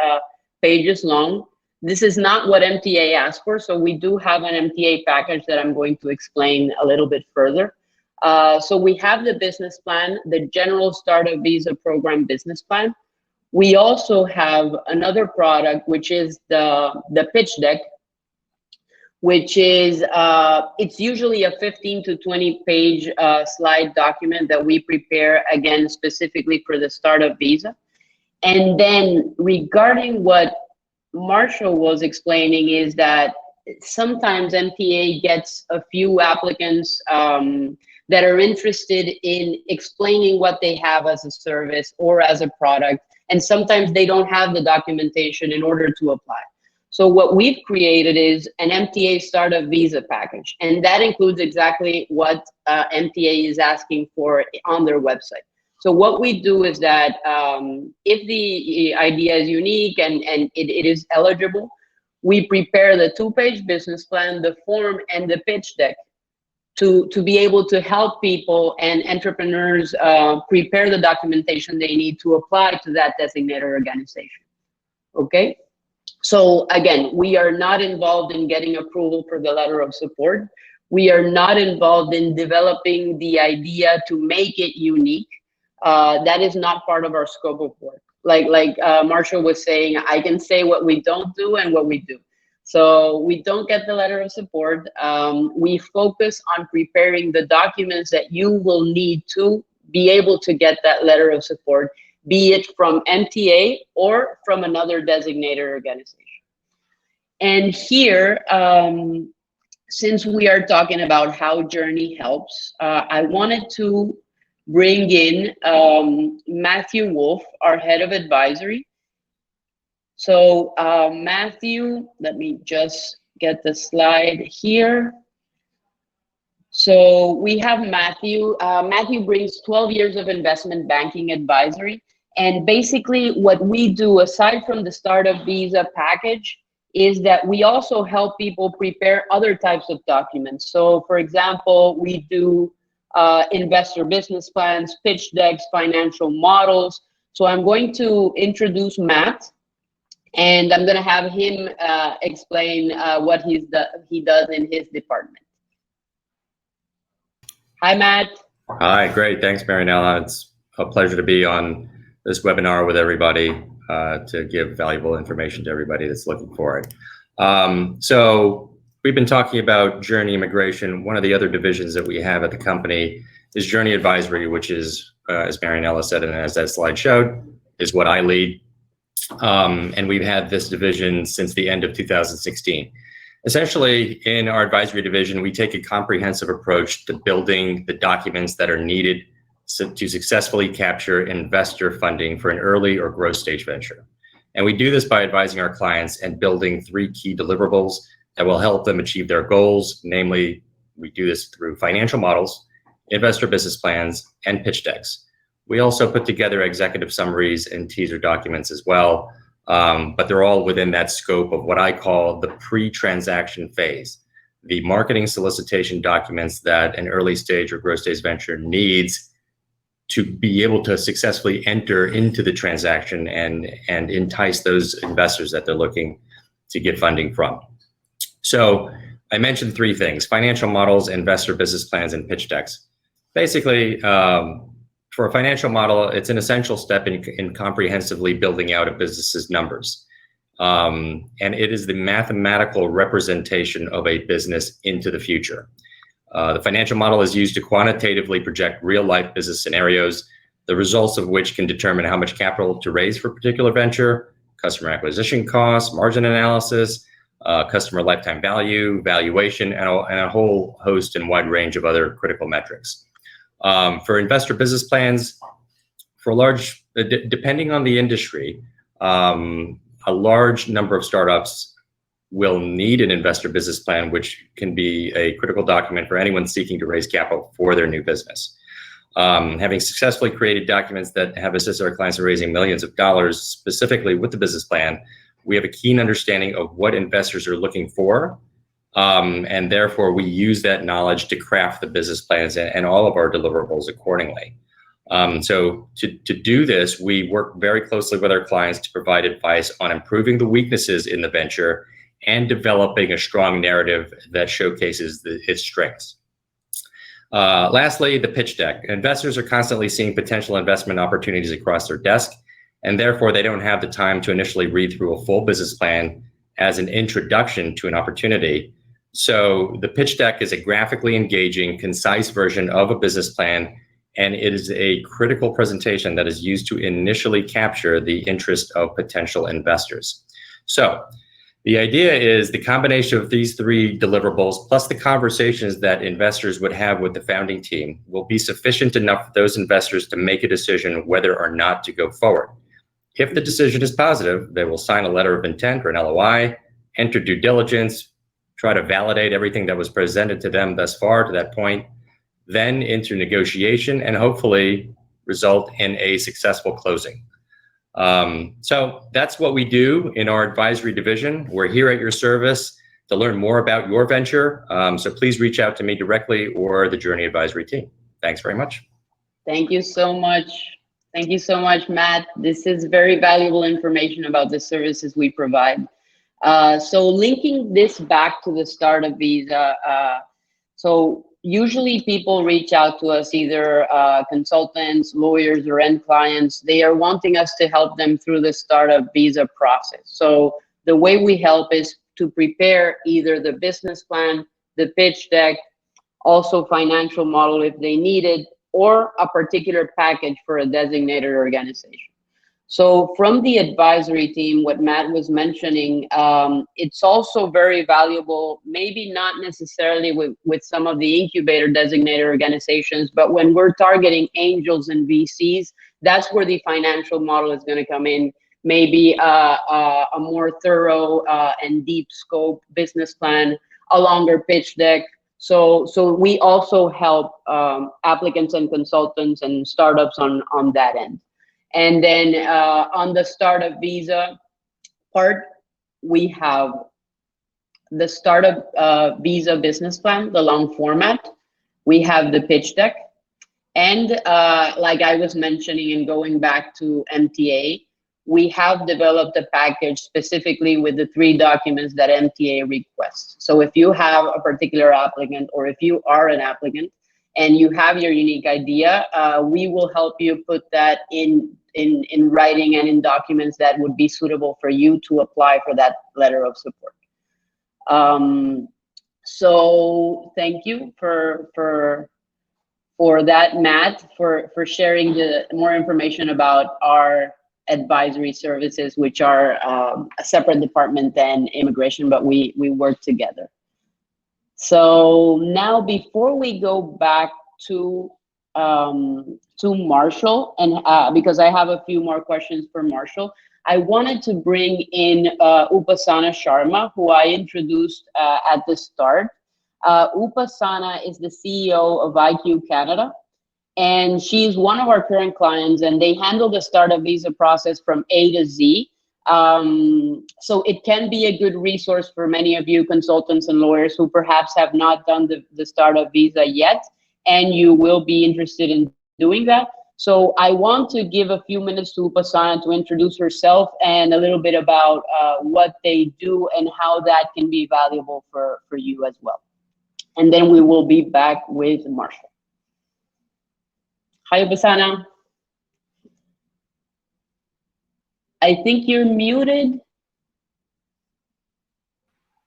pages long. This is not what MTA asked for, so we do have an MTA package that I'm going to explain a little bit further. So we have the business plan, the general Startup Visa program business plan. We also have another product, which is the pitch deck, which is, it's usually a 15 to 20 page slide document that we prepare, again, specifically for the Startup Visa. And then regarding what Marshall was explaining is that sometimes MTA gets a few applicants that are interested in explaining what they have as a service or as a product, and sometimes they don't have the documentation in order to apply. So what we've created is an MTA Startup Visa package, and that includes exactly what MTA is asking for on their website. So what we do is that if the idea is unique and it is eligible, we prepare the 2-page business plan, the form, and the pitch deck to be able to help people and entrepreneurs prepare the documentation they need to apply to that designated organization. Okay? So again, we are not involved in getting approval for the letter of support. We are not involved in developing the idea to make it unique. That is not part of our scope of work. Like Marshall was saying, I can say what we don't do and what we do. So we don't get the letter of support. We focus on preparing the documents that you will need to be able to get that letter of support, be it from MTA or from another designated organization. And here, since we are talking about how Joorney helps, I wanted to bring in Matthew Wolf, our head of advisory. So Matthew, let me just get the slide here. So we have Matthew. Matthew brings 12 years of investment banking advisory. And basically what we do, aside from the Startup Visa package, is that we also help people prepare other types of documents. So for example, we do investor business plans, pitch decks, financial models. So I'm going to introduce Matt, and I'm going to have him explain what he does in his department. Hi, Matt. Hi, great. Thanks, Marianella. It's a pleasure to be on this webinar with everybody to give valuable information to everybody that's looking for it. So we've been talking about Joorney Immigration. One of the other divisions that we have at the company is Joorney Advisory, which is, as Marianella said, and as that slide showed, is what I lead. And we've had this division since the end of 2016. Essentially, in our advisory division, we take a comprehensive approach to building the documents that are needed to successfully capture investor funding for an early or growth stage venture. And we do this by advising our clients and building 3 key deliverables that will help them achieve their goals. Namely, we do this through financial models, investor business plans, and pitch decks. We also put together executive summaries and teaser documents as well, but they're all within that scope of what I call the pre-transaction phase, the marketing solicitation documents that an early stage or growth stage venture needs to be able to successfully enter into the transaction and entice those investors that they're looking to get funding from. So I mentioned 3 things: financial models, investor business plans, and pitch decks. Basically, for a financial model, it's an essential step in comprehensively building out a business's numbers. And it is the mathematical representation of a business into the future. The financial model is used to quantitatively project real-life business scenarios, the results of which can determine how much capital to raise for a particular venture, customer acquisition costs, margin analysis, customer lifetime value, valuation, and a whole host and wide range of other critical metrics. For investor business plans, for large, depending on the industry, a large number of startups will need an investor business plan, which can be a critical document for anyone seeking to raise capital for their new business. Having successfully created documents that have assisted our clients in raising millions of dollars specifically with the business plan, we have a keen understanding of what investors are looking for, and therefore we use that knowledge to craft the business plans and all of our deliverables accordingly. So to do this, we work very closely with our clients to provide advice on improving the weaknesses in the venture and developing a strong narrative that showcases its strengths. Lastly, the pitch deck. Investors are constantly seeing potential investment opportunities across their desk, and therefore they don't have the time to initially read through a full business plan as an introduction to an opportunity. So the pitch deck is a graphically engaging, concise version of a business plan, and it is a critical presentation that is used to initially capture the interest of potential investors. So the idea is the combination of these three deliverables plus the conversations that investors would have with the founding team will be sufficient enough for those investors to make a decision whether or not to go forward. If the decision is positive, they will sign a letter of intent or an LOI, enter due diligence, try to validate everything that was presented to them thus far to that point, then enter negotiation and hopefully result in a successful closing. So that's what we do in our advisory division. We're here at your service to learn more about your venture. So please reach out to me directly or the Joorney advisory team. Thanks very much. Thank you so much. Thank you so much, Matt. This is very valuable information about the services we provide. So linking this back to the start of Visa, so usually people reach out to us, either consultants, lawyers, or end clients. They are wanting us to help them through the startup visa process. So the way we help is to prepare either the business plan, the pitch deck, also financial model if they need it, or a particular package for a designated organization. So from the advisory team, what Matt was mentioning, it's also very valuable, maybe not necessarily with some of the incubator designated organizations, but when we're targeting angels and VCs, that's where the financial model is going to come in. Maybe a more thorough and deep scope business plan, a longer pitch deck. So we also help applicants and consultants and startups on that end. And then on the startup visa part, we have the startup visa business plan, the long format. We have the pitch deck. And like I was mentioning and going back to MTA, we have developed a package specifically with the 3 documents that MTA requests. So if you have a particular applicant, or if you are an applicant and you have your unique idea, we will help you put that in writing and in documents that would be suitable for you to apply for that letter of support. So thank you for that, Matt, for sharing the more information about our advisory services, which are a separate department than immigration, but we work together. So now, before we go back to Marshall, and because I have a few more questions for Marshall, I wanted to bring in Upasana Sharma, who I introduced at the start. Upasana is the CEO of IQ Canada, and she's one of our current clients, and they handle the startup visa process from A to Z. So it can be a good resource for many of you consultants and lawyers who perhaps have not done the startup visa yet, and you will be interested in doing that. So I want to give a few minutes to Upasana to introduce herself and a little bit about what they do and how that can be valuable for you as well. And then we will be back with Marshall. Hi, Upasana. I think you're muted.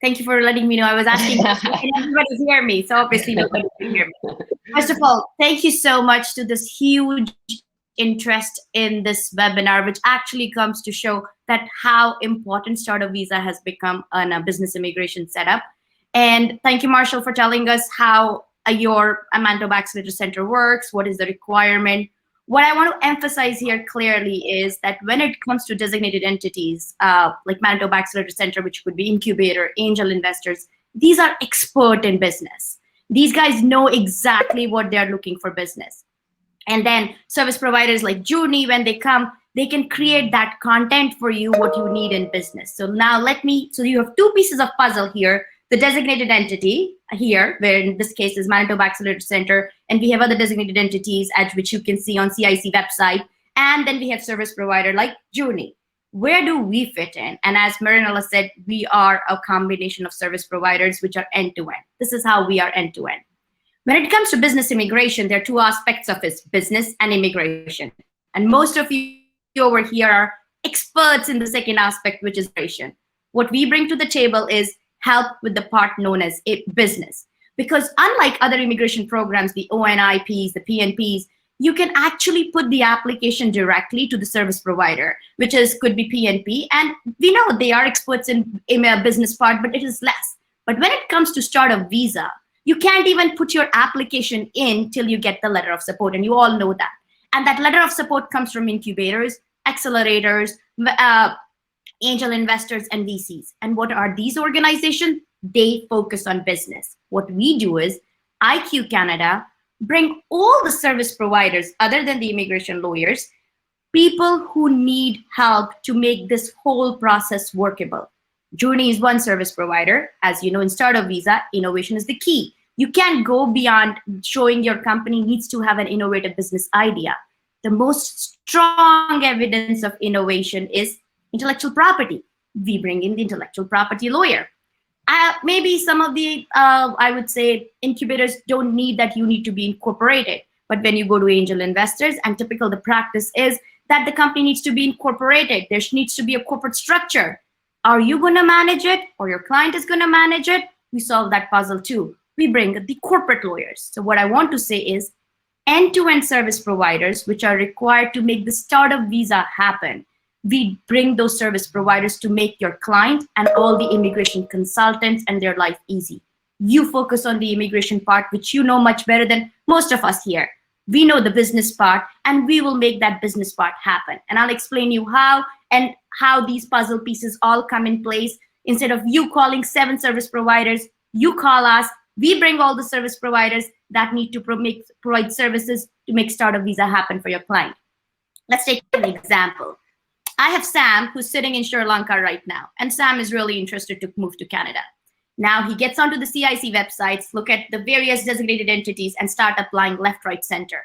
Thank you for letting me know. I was asking, can everybody hear me? So obviously nobody can hear me. First of all, thank you so much to this huge interest in this webinar, which actually comes to show that how important startup visa has become on a business immigration setup. And thank you, Marshall, for telling us how your Manitoba Accelerator Center works, what is the requirement, What I want to emphasize here clearly is that when it comes to designated entities, like Manitoba Accelerator Center, which could be incubator, angel investors, these are expert in business. These guys know exactly what they're looking for business. And then service providers like Joorney, when they come, they can create that content for you, what you need in business. So now so you have two pieces of puzzle here, the designated entity here, where in this case is Manitoba Accelerator Center, and we have other designated entities at which you can see on CIC website. And then we have service provider like Joorney. Where do we fit in? And as Marianella said, we are a combination of service providers, which are end-to-end. This is how we are end-to-end. When it comes to business immigration, there are two aspects of it, business and immigration. And most of you over here are experts in the second aspect, which is immigration. What we bring to the table is help with the part known as business. Because unlike other immigration programs, the ONIPs, the PNPs, you can actually put the application directly to the service provider, which could be PNP. And we know they are experts in a business part, but it is less. But when it comes to start a visa, you can't even put your application in till you get the letter of support, and you all know that. And that letter of support comes from incubators, accelerators, angel investors, and VCs. And what are these organizations? They focus on business. What we do is IQ Canada bring all the service providers, other than the immigration lawyers, people who need help to make this whole process workable. Joorney is one service provider. As you know, in startup visa, innovation is the key. You can't go beyond showing your company needs to have an innovative business idea. The most strong evidence of innovation is intellectual property. We bring in the intellectual property lawyer. Maybe some of the, I would say, incubators don't need that you need to be incorporated. But when you go to angel investors, and typical the practice is that the company needs to be incorporated. There needs to be a corporate structure. Are you going to manage it, or your client is going to manage it? We solve that puzzle too. We bring the corporate lawyers. So what I want to say is end-to-end service providers, which are required to make the startup visa happen. We bring those service providers to make your client and all the immigration consultants and their life easy. You focus on the immigration part, which you know much better than most of us here. We know the business part, and we will make that business part happen. And I'll explain you how and how these puzzle pieces all come in place. Instead of you calling 7 service providers, you call us. We bring all the service providers that need to provide services to make startup visa happen for your client. Let's take an example. I have Sam, who's sitting in Sri Lanka right now, and Sam is really interested to move to Canada. Now he gets onto the CIC websites, look at the various designated entities, and start applying left, right, center.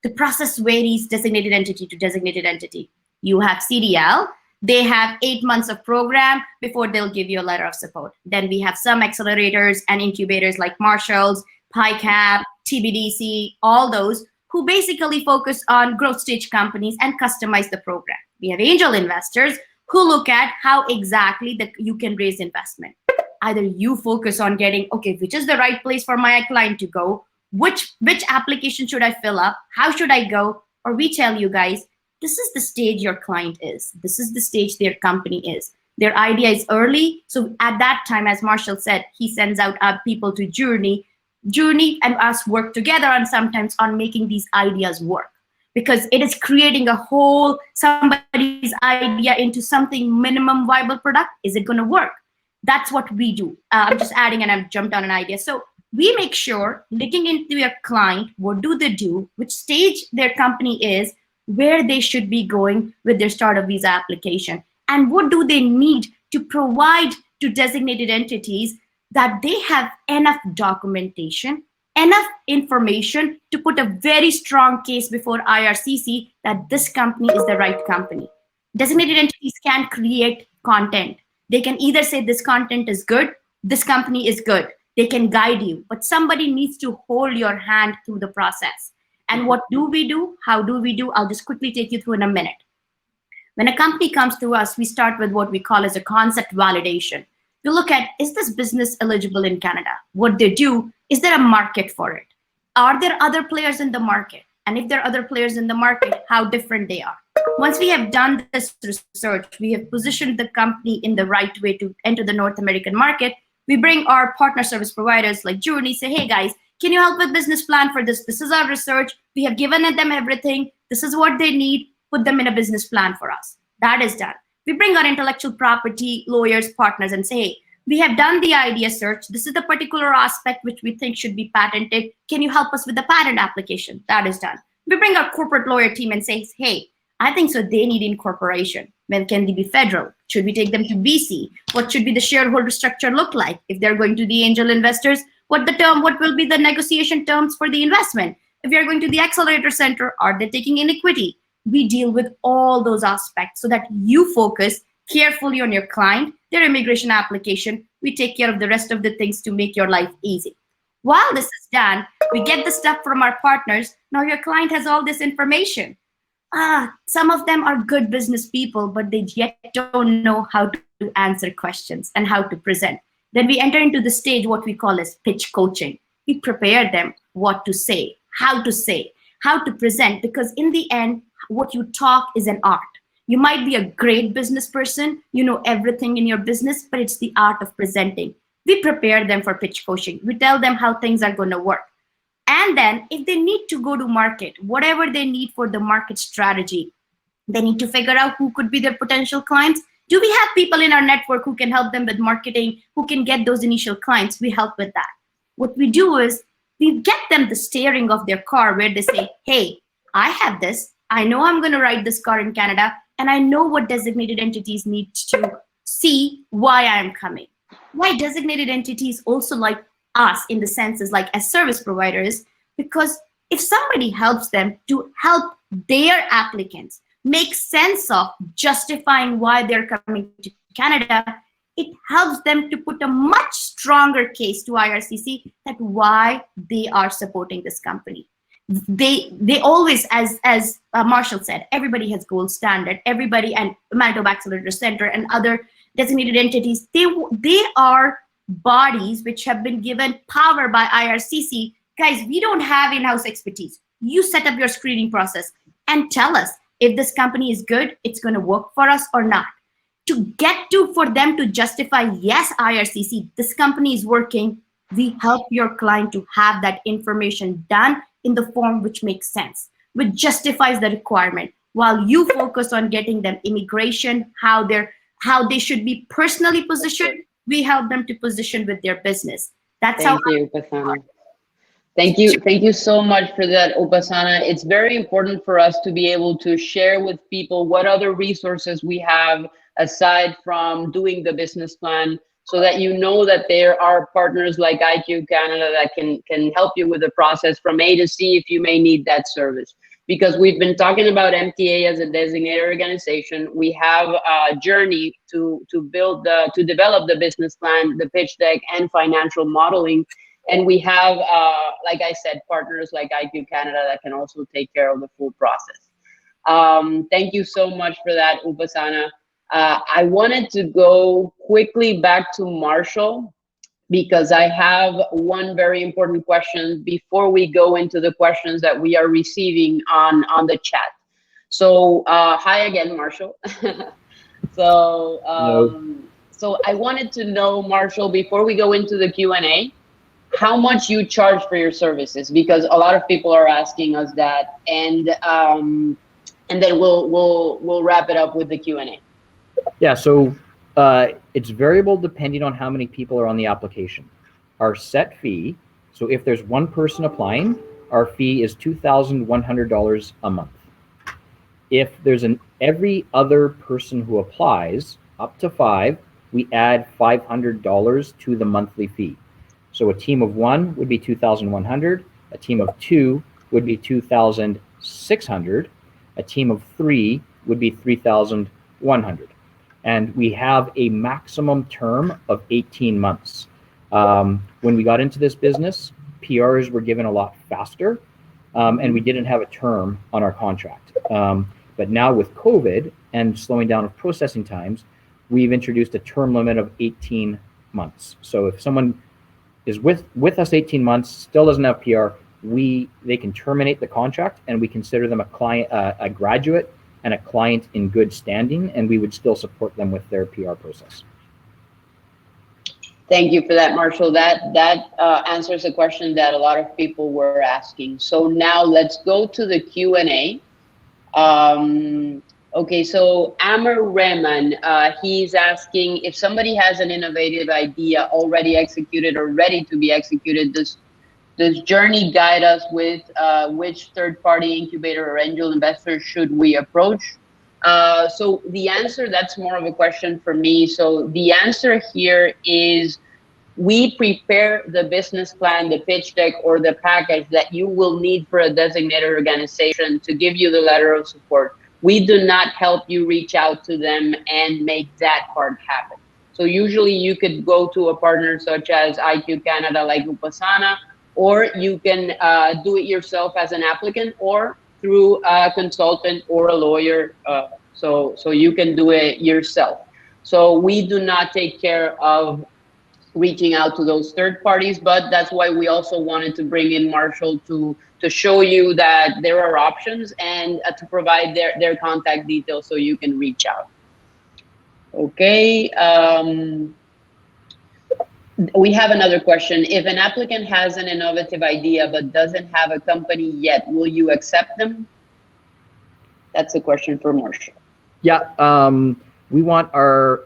The process varies designated entity to designated entity. You have CDL. They have 8 months of program before they'll give you a letter of support. Then we have some accelerators and incubators like Marshall's, PICAP, TBDC, all those who basically focus on growth stage companies and customize the program. We have angel investors who look at how exactly you can raise investment. Either you focus on getting, okay, which is the right place for my client to go? Which application should I fill up? How should I go? Or we tell you guys, this is the stage your client is. This is the stage their company is. Their idea is early. So at that time, as Marshall said, he sends out people to Joorney. Joorney and us work together on sometimes on making these ideas work, because it is creating a whole somebody's idea into something minimum viable product. Is it going to work? That's what we do. I'm just adding, and I've jumped on an idea. So we make sure looking into your client, what do they do, which stage their company is, where they should be going with their startup visa application, and what do they need to provide to designated entities that they have enough documentation, enough information to put a very strong case before IRCC that this company is the right company. Designated entities can create content. They can either say this content is good, this company is good. They can guide you, but somebody needs to hold your hand through the process. And what do we do? How do we do? I'll just quickly take you through in a minute. When a company comes to us, we start with what we call as a concept validation. We look at, is this business eligible in Canada? What they do, is there a market for it? Are there other players in the market? And if there are other players in the market, how different they are. Once we have done this research, we have positioned the company in the right way to enter the North American market. We bring our partner service providers like Joorney, say, hey guys, can you help with business plan for this? This is our research. We have given them everything. This is what they need. Put them in a business plan for us. That is done. We bring our intellectual property lawyers, partners, and say, hey, we have done the idea search. This is the particular aspect which we think should be patented. Can you help us with the patent application? That is done. We bring our corporate lawyer team and say, hey, I think so they need incorporation. When can they be federal? Should we take them to VC? What should be the shareholder structure look like? If they're going to the angel investors, what will be the negotiation terms for the investment? If you're going to the accelerator center, are they taking in equity? We deal with all those aspects so that you focus carefully on your client, their immigration application. We take care of the rest of the things to make your life easy. While this is done, we get the stuff from our partners. Now your client has all this information. Some of them are good business people, but they yet don't know how to answer questions and how to present. Then we enter into the stage, what we call as pitch coaching. We prepare them what to say, how to present, because in the end, what you talk is an art. You might be a great business person, you know everything in your business, but it's the art of presenting. We prepare them for pitch coaching. We tell them how things are going to work. And then if they need to go to market, whatever they need for the market strategy, they need to figure out who could be their potential clients. Do we have people in our network who can help them with marketing, who can get those initial clients? We help with that. What we do is we get them the steering of their car where they say, hey, I have this. I know I'm going to ride this car in Canada, and I know what designated entities need to see why I'm coming. Why designated entities also like us in the sense is like as service providers, because if somebody helps them to help their applicants make sense of justifying why they're coming to Canada, it helps them to put a much stronger case to IRCC that why they are supporting this company. They always, as Marshall said, everybody has gold standard. Everybody, and Manitoba Accelerator Center and other designated entities, they are bodies which have been given power by IRCC. Guys, we don't have in-house expertise. You set up your screening process and tell us if this company is good, it's going to work for us or not. For them to justify, yes, IRCC, this company is working, we help your client to have that information done in the form which makes sense, which justifies the requirement, while you focus on getting them immigration, how they should be personally positioned. We help them to position with their business. That's Thank you, Upasana. Thank you so much for that, Upasana. It's very important for us to be able to share with people what other resources we have aside from doing the business plan, so that you know that there are partners like IQ Canada that can help you with the process from A to C if you may need that service. Because we've been talking about MTA as a designated organization. We have a journey to develop the business plan, the pitch deck, and financial modeling. And we have, like I said, partners like IQ Canada that can also take care of the full process. Thank you so much for that, Upasana. I wanted to go quickly back to Marshall, because I have one very important question before we go into the questions that we are receiving on the chat. So hi again, Marshall. So I wanted to know, Marshall, before we go into the Q&A, how much you charge for your services, because a lot of people are asking us that, and then we'll wrap it up with the Q&A. Yeah, so it's variable depending on how many people are on the application. Our set fee, so if there's one person applying, our fee is $2,100 a month. If there's every other person who applies, up to 5, we add $500 to the monthly fee. So a team of 1 would be $2,100, a team of 2 would be $2,600, a team of 3 would be $3,100. And we have a maximum term of 18 months. When we got into this business, PRs were given a lot faster, and we didn't have a term on our contract. But now with COVID and slowing down of processing times, we've introduced a term limit of 18 months. So if someone is with us 18 months, still doesn't have PR, they can terminate the contract, and we consider them a client, a graduate, and a client in good standing, and we would still support them with their PR process. Thank you for that, Marshall. That answers a question that a lot of people were asking. So now let's go to the Q&A. Okay, so Amar Rehman, he's asking if somebody has an innovative idea already executed or ready to be executed, does Joorney guide us with which third-party incubator or angel investor should we approach? So the answer, that's more of a question for me. So the answer here is we prepare the business plan, the pitch deck, or the package that you will need for a designated organization to give you the letter of support. We do not help you reach out to them and make that part happen. So usually you could go to a partner such as IQ Canada, like Upasana, or you can do it yourself as an applicant or through a consultant or a lawyer. So you can do it yourself. So we do not take care of reaching out to those third parties, but that's why we also wanted to bring in Marshall to show you that there are options and to provide their contact details so you can reach out. Okay. We have another question. If an applicant has an innovative idea but doesn't have a company yet, will you accept them? That's a question for Marshall. Yeah, we want our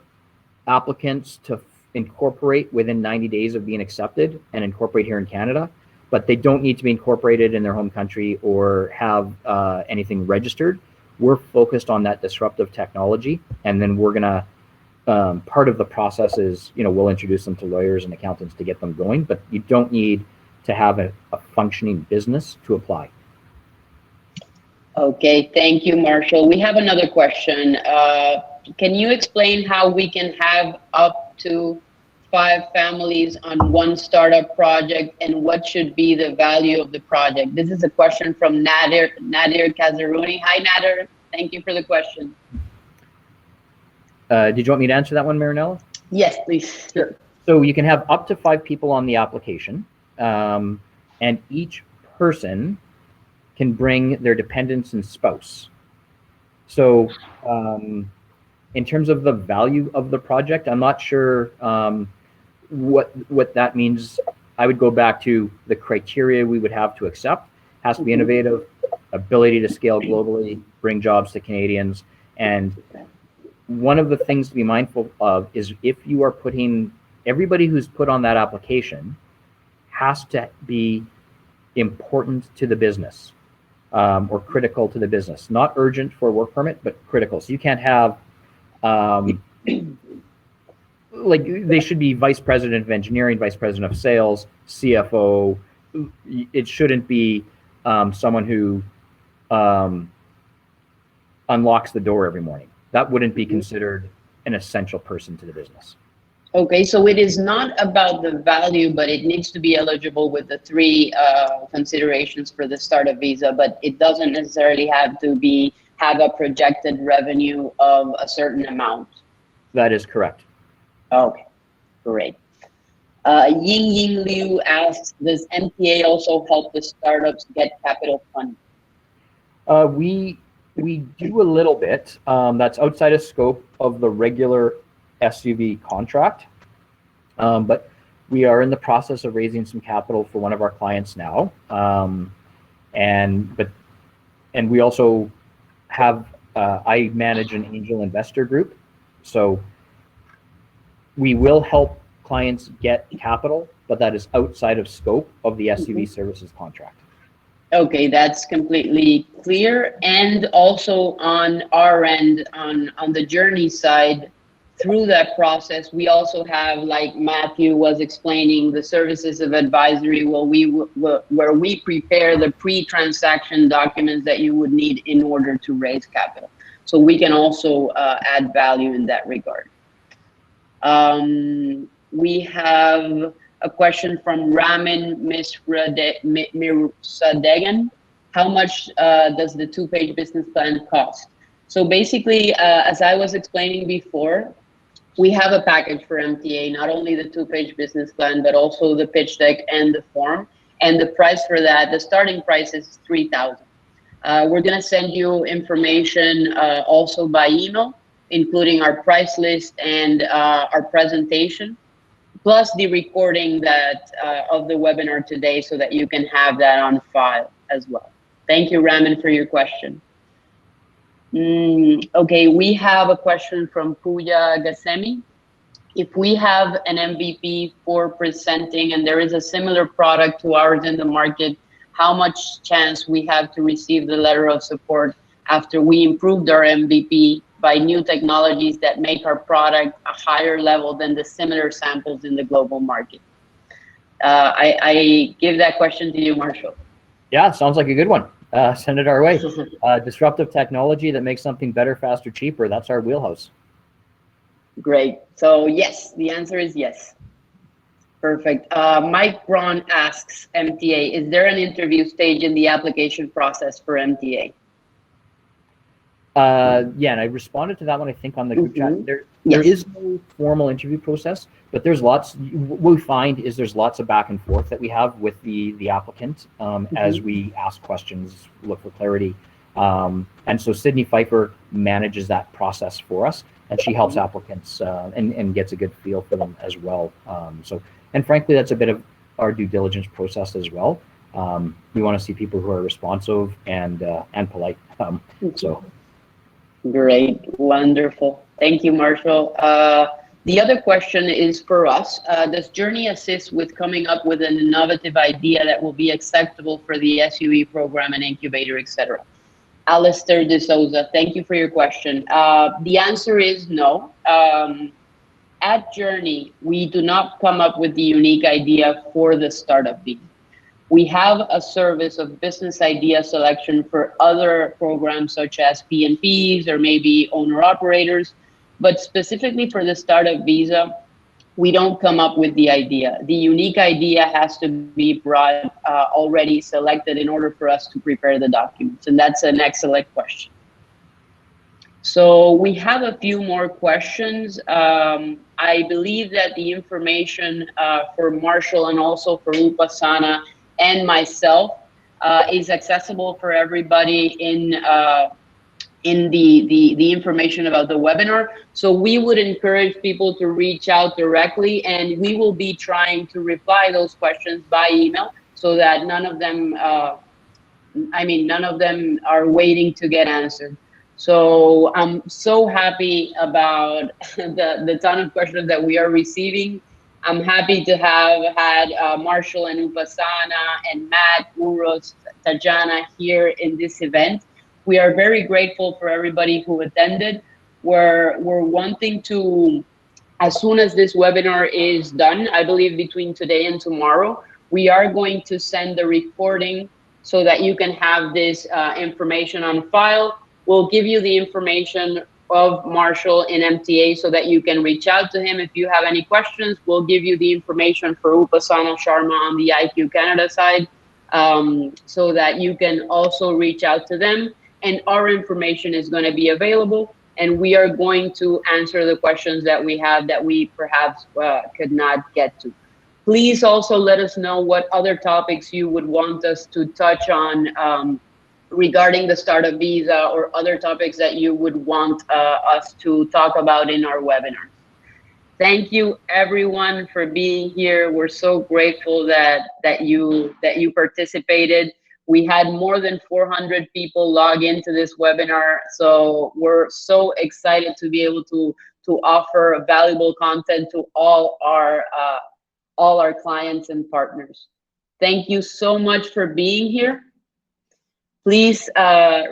applicants to incorporate within 90 days of being accepted and incorporate here in Canada, but they don't need to be incorporated in their home country or have anything registered. We're focused on that disruptive technology, and then we're gonna, part of the process is, we'll introduce them to lawyers and accountants to get them going, but you don't need to have a functioning business to apply. Okay, thank you, Marshall. We have another question. Can you explain how we can have up to 5 families on one startup project and what should be the value of the project? This is a question from Nadir Kazaruni. Hi, Nadir. Thank you for the question. Did you want me to answer that one, Marianella? Yes, please. Sure. So you can have up to 5 people on the application, and each person can bring their dependents and spouse. So in terms of the value of the project, I'm not sure what that means. I would go back to the criteria we would have to accept. Has to be innovative, ability to scale globally, bring jobs to Canadians. And one of the things to be mindful of is if you are putting, everybody who's put on that application has to be important to the business. Or critical to the business, not urgent for a work permit, but critical. So you can't have, like they should be vice president of engineering, vice president of sales, CFO. It shouldn't be someone who unlocks the door every morning. That wouldn't be considered an essential person to the business. Okay, so it is not about the value, but it needs to be eligible with the 3 considerations for the startup visa, but it doesn't necessarily have to have a projected revenue of a certain amount. That is correct. Okay, great. Ying Ying Liu asks, does MTA also help the startups get capital funding? We do a little bit. That's outside of scope of the regular SUV contract, but we are in the process of raising some capital for one of our clients now, and we also have I manage an angel investor group, so we will help clients get capital, but that is outside of scope of the SUV services contract. Okay, that's completely clear. And also on our end, on the Joorney side, through that process, we also have, like Matthew was explaining, the services of advisory where we prepare the pre-transaction documents that you would need in order to raise capital. So we can also add value in that regard. We have a question from Ramin Mirsadegan. How much does the 2-page business plan cost? So basically, as I was explaining before, we have a package for MTA, not only the 2-page business plan, but also the pitch deck and the form. And the price for that, the starting price is $3,000. We're gonna send you information also by email, including our price list and our presentation, plus the recording that of the webinar today so that you can have that on file as well. Thank you, Ramin, for your question. Okay, we have a question from Puya Gasemi. If we have an MVP for presenting and there is a similar product to ours in the market, how much chance we have to receive the letter of support after we improved our MVP by new technologies that make our product a higher level than the similar samples in the global market? I give that question to you, Marshall. Yeah, sounds like a good one. Send it our way. Disruptive technology that makes something better, faster, cheaper. That's our wheelhouse. Great. So yes, the answer is yes. Perfect. Mike Braun asks MTA, is there an interview stage in the application process for MTA? Yeah, and I responded to that one, I think, on the group chat. There is no formal interview process, but there's lots. What we find is there's lots of back and forth that we have with the applicant as we ask questions, look for clarity. And so Sydney Pfeiffer manages that process for us, and she helps applicants and gets a good feel for them as well. And frankly, that's a bit of our due diligence process as well. We want to see people who are responsive and polite. Great, wonderful. Thank you, Marshall. The other question is for us. Does Joorney assist with coming up with an innovative idea that will be acceptable for the SUE program and incubator, etc.? Alistair De Souza, thank you for your question. The answer is no. At Joorney, we do not come up with the unique idea for the startup visa. We have a service of business idea selection for other programs such as PNPs or maybe owner-operators, but specifically for the startup visa, we don't come up with the idea. The unique idea has to be brought already selected in order for us to prepare the documents, and that's an excellent question. So we have a few more questions. I believe that the information for Marshall and also for Upasana and myself is accessible for everybody in the information about the webinar. So we would encourage people to reach out directly, and we will be trying to reply those questions by email so that none of them are waiting to get answered. So I'm so happy about the ton of questions that we are receiving. I'm happy to have had Marshall and Upasana and Matt, Uros, Tajana here in this event. We are very grateful for everybody who attended. We're wanting to, as soon as this webinar is done, I believe between today and tomorrow, we are going to send the recording so that you can have this information on file. We'll give you the information of Marshall in MTA so that you can reach out to him if you have any questions. We'll give you the information for Upasana Sharma on the IQ Canada side so that you can also reach out to them. And our information is going to be available, and we are going to answer the questions that we have that we perhaps could not get to. Please also let us know what other topics you would want us to touch on regarding the startup visa or other topics that you would want us to talk about in our webinar. Thank you everyone for being here. We're so grateful that you participated. We had more than 400 people log into this webinar, so we're so excited to be able to offer valuable content to all our clients and partners. Thank you so much for being here. Please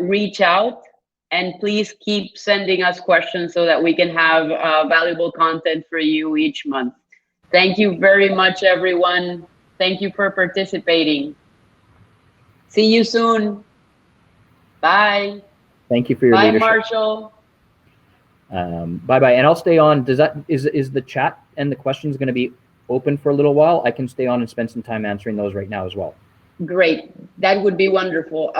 reach out, and please keep sending us questions so that we can have valuable content for you each month. Thank you very much, everyone. Thank you for participating. See you soon. Bye. Thank you for your leadership. Bye, Marshall. Bye-bye. And I'll stay on. Is the chat and the questions going to be open for a little while? I can stay on and spend some time answering those right now as well. Great. That would be wonderful.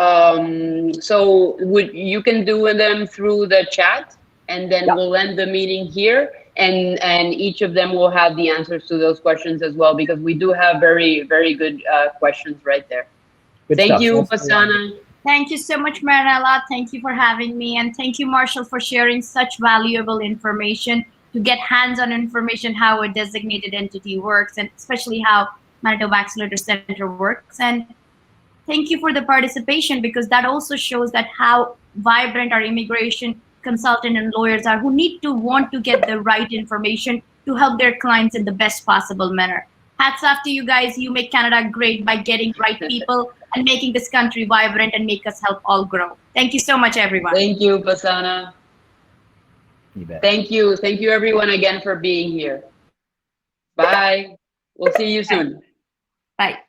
So you can do them through the chat, and then we'll end the meeting here, and each of them will have the answers to those questions as well, because we do have very, very good questions right there. Thank you, Upasana. Thank you so much, Marianella. Thank you for having me, and thank you, Marshall, for sharing such valuable information to get hands-on information how a designated entity works, and especially how Manitoba Accelerator Center works. And thank you for the participation, because that also shows that how vibrant our immigration consultant and lawyers are, who need to want to get the right information to help their clients in the best possible manner. Hats off to you guys. You make Canada great by getting right people and making this country vibrant and make us help all grow. Thank you so much, everyone. Thank you, Pasana. You bet. Thank you. Thank you, everyone, again for being here. Bye. We'll see you soon. Bye.